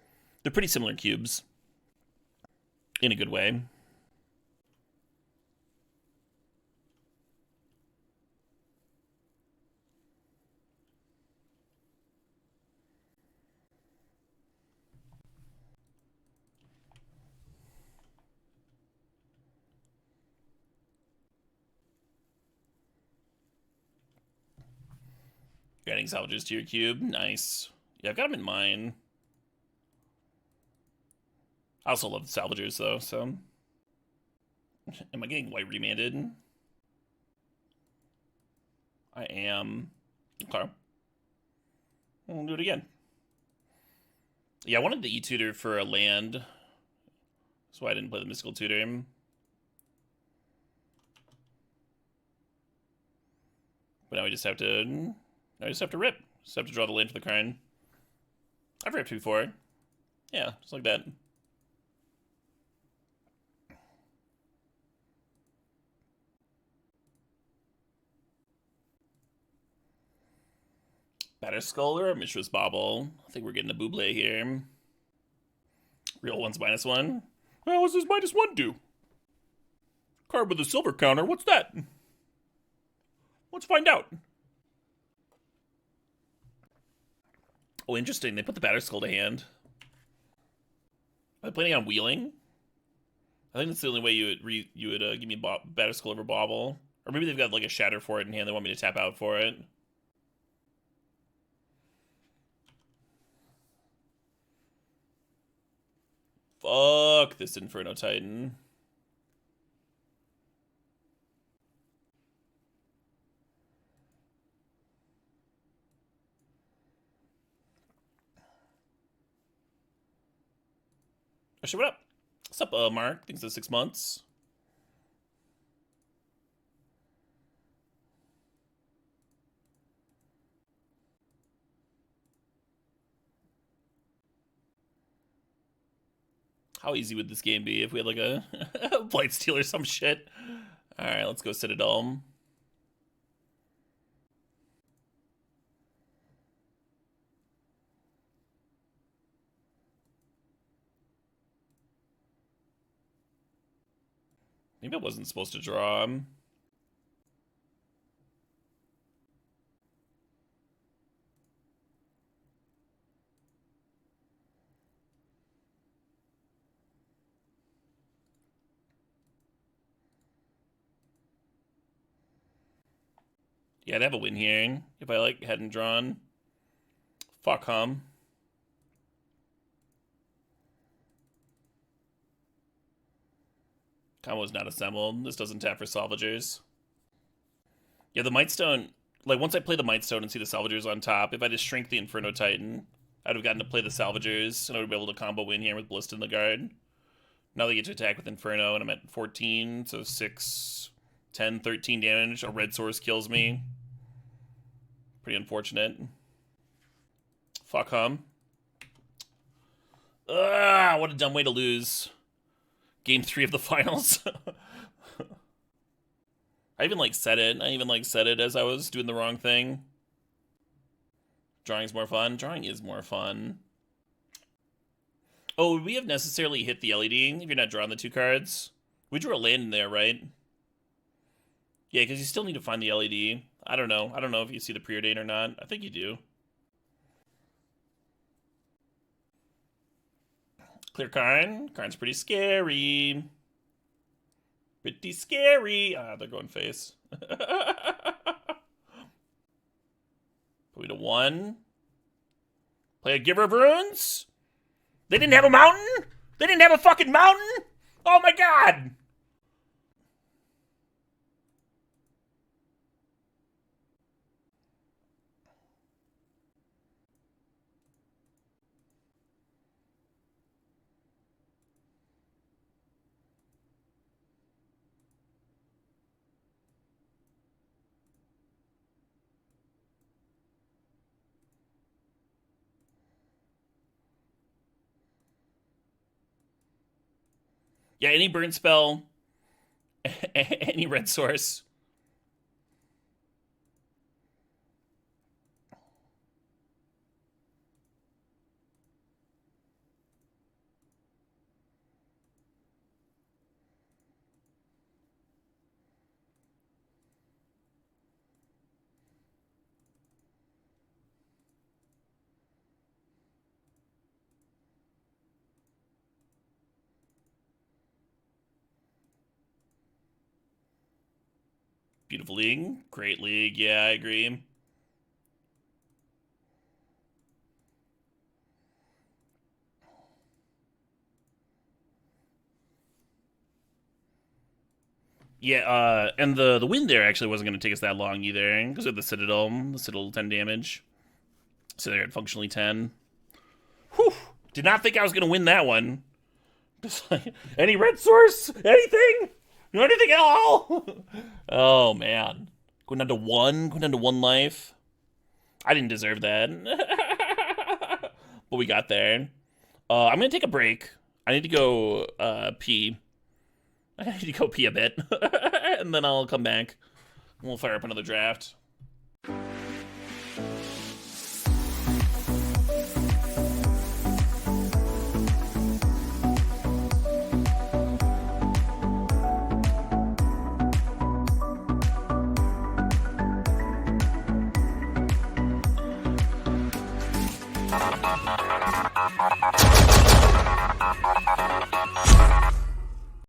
They're pretty similar cubes in a good way. You're adding Salvagers to your cube. Nice. Yeah, I've got them in mine. I also love the Salvagers, though, so... Am I getting white remanded? I am. Okay. We'll do it again. Yeah, I wanted the E-Tutor for a land. That's why I didn't play the Mystical Tutor. But now we just have to... I just have to rip. Just have to draw the land for the Karn. I've ripped before. Yeah, just like that. Batterskull or a Mishra's Bauble? I think we're getting a Buble here. Real one's -1. Well, what's this -1 do? Card with a silver counter, what's that? Let's find out. Oh, interesting. They put the Batterskull to hand. Are they planning on wheeling? I think that's the only way you would give me Better Skull over Bauble. Or maybe they've got like a Shatter for it in hand. They want me to tap out for it. Fuck this Inferno Titan. Oh shit, what up? What's up, Mark? Thanks for 6 months. How easy would this game be if we had like a Blightsteel or some shit? Alright, let's go Citadel. Maybe I wasn't supposed to draw him. Yeah, I'd have a win here if I like hadn't drawn. Fuck hum. Combo's not assembled. This doesn't tap for Salvagers. Yeah, the Mightstone, like once I play the Mightstone and see the Salvagers on top, if I just shrink the Inferno Titan, I'd have gotten to play the Salvagers and I would be able to combo win here with Ballista in the guard. Now they get to attack with Inferno and I'm at 14, so 6, 10, 13 damage. A red source kills me. Pretty unfortunate. Fuck hum. Ah, what a dumb way to lose. Game 3 of the finals. I even said it as I was doing the wrong thing. Drawing's more fun. Drawing is more fun. Oh, would we have necessarily hit the LED if you're not drawing the 2 cards? We drew a land in there, right? Yeah, because you still need to find the LED. I don't know. I don't know if you see the preordain or not. I think you do. Clear Karn. Karn's pretty scary. Pretty scary. Ah, they're going face. Put me to 1. Play a Giver of Runes. They didn't have a mountain? They didn't have a fucking mountain? Oh my god! Yeah, any burn spell, any red source. Beautiful league. Great league. Yeah, I agree. Yeah, and the win there actually wasn't going to take us that long either, because of the Citadel 10 damage. So they're at functionally 10. Whew! Did not think I was going to win that one. Just like, any red source? Anything? Anything at all? Oh, man. Going down to 1? Going down to 1 life? I didn't deserve that. But we got there. I'm going to take a break. I need to go pee. I need to go pee a bit. And then I'll come back. We'll fire up another draft.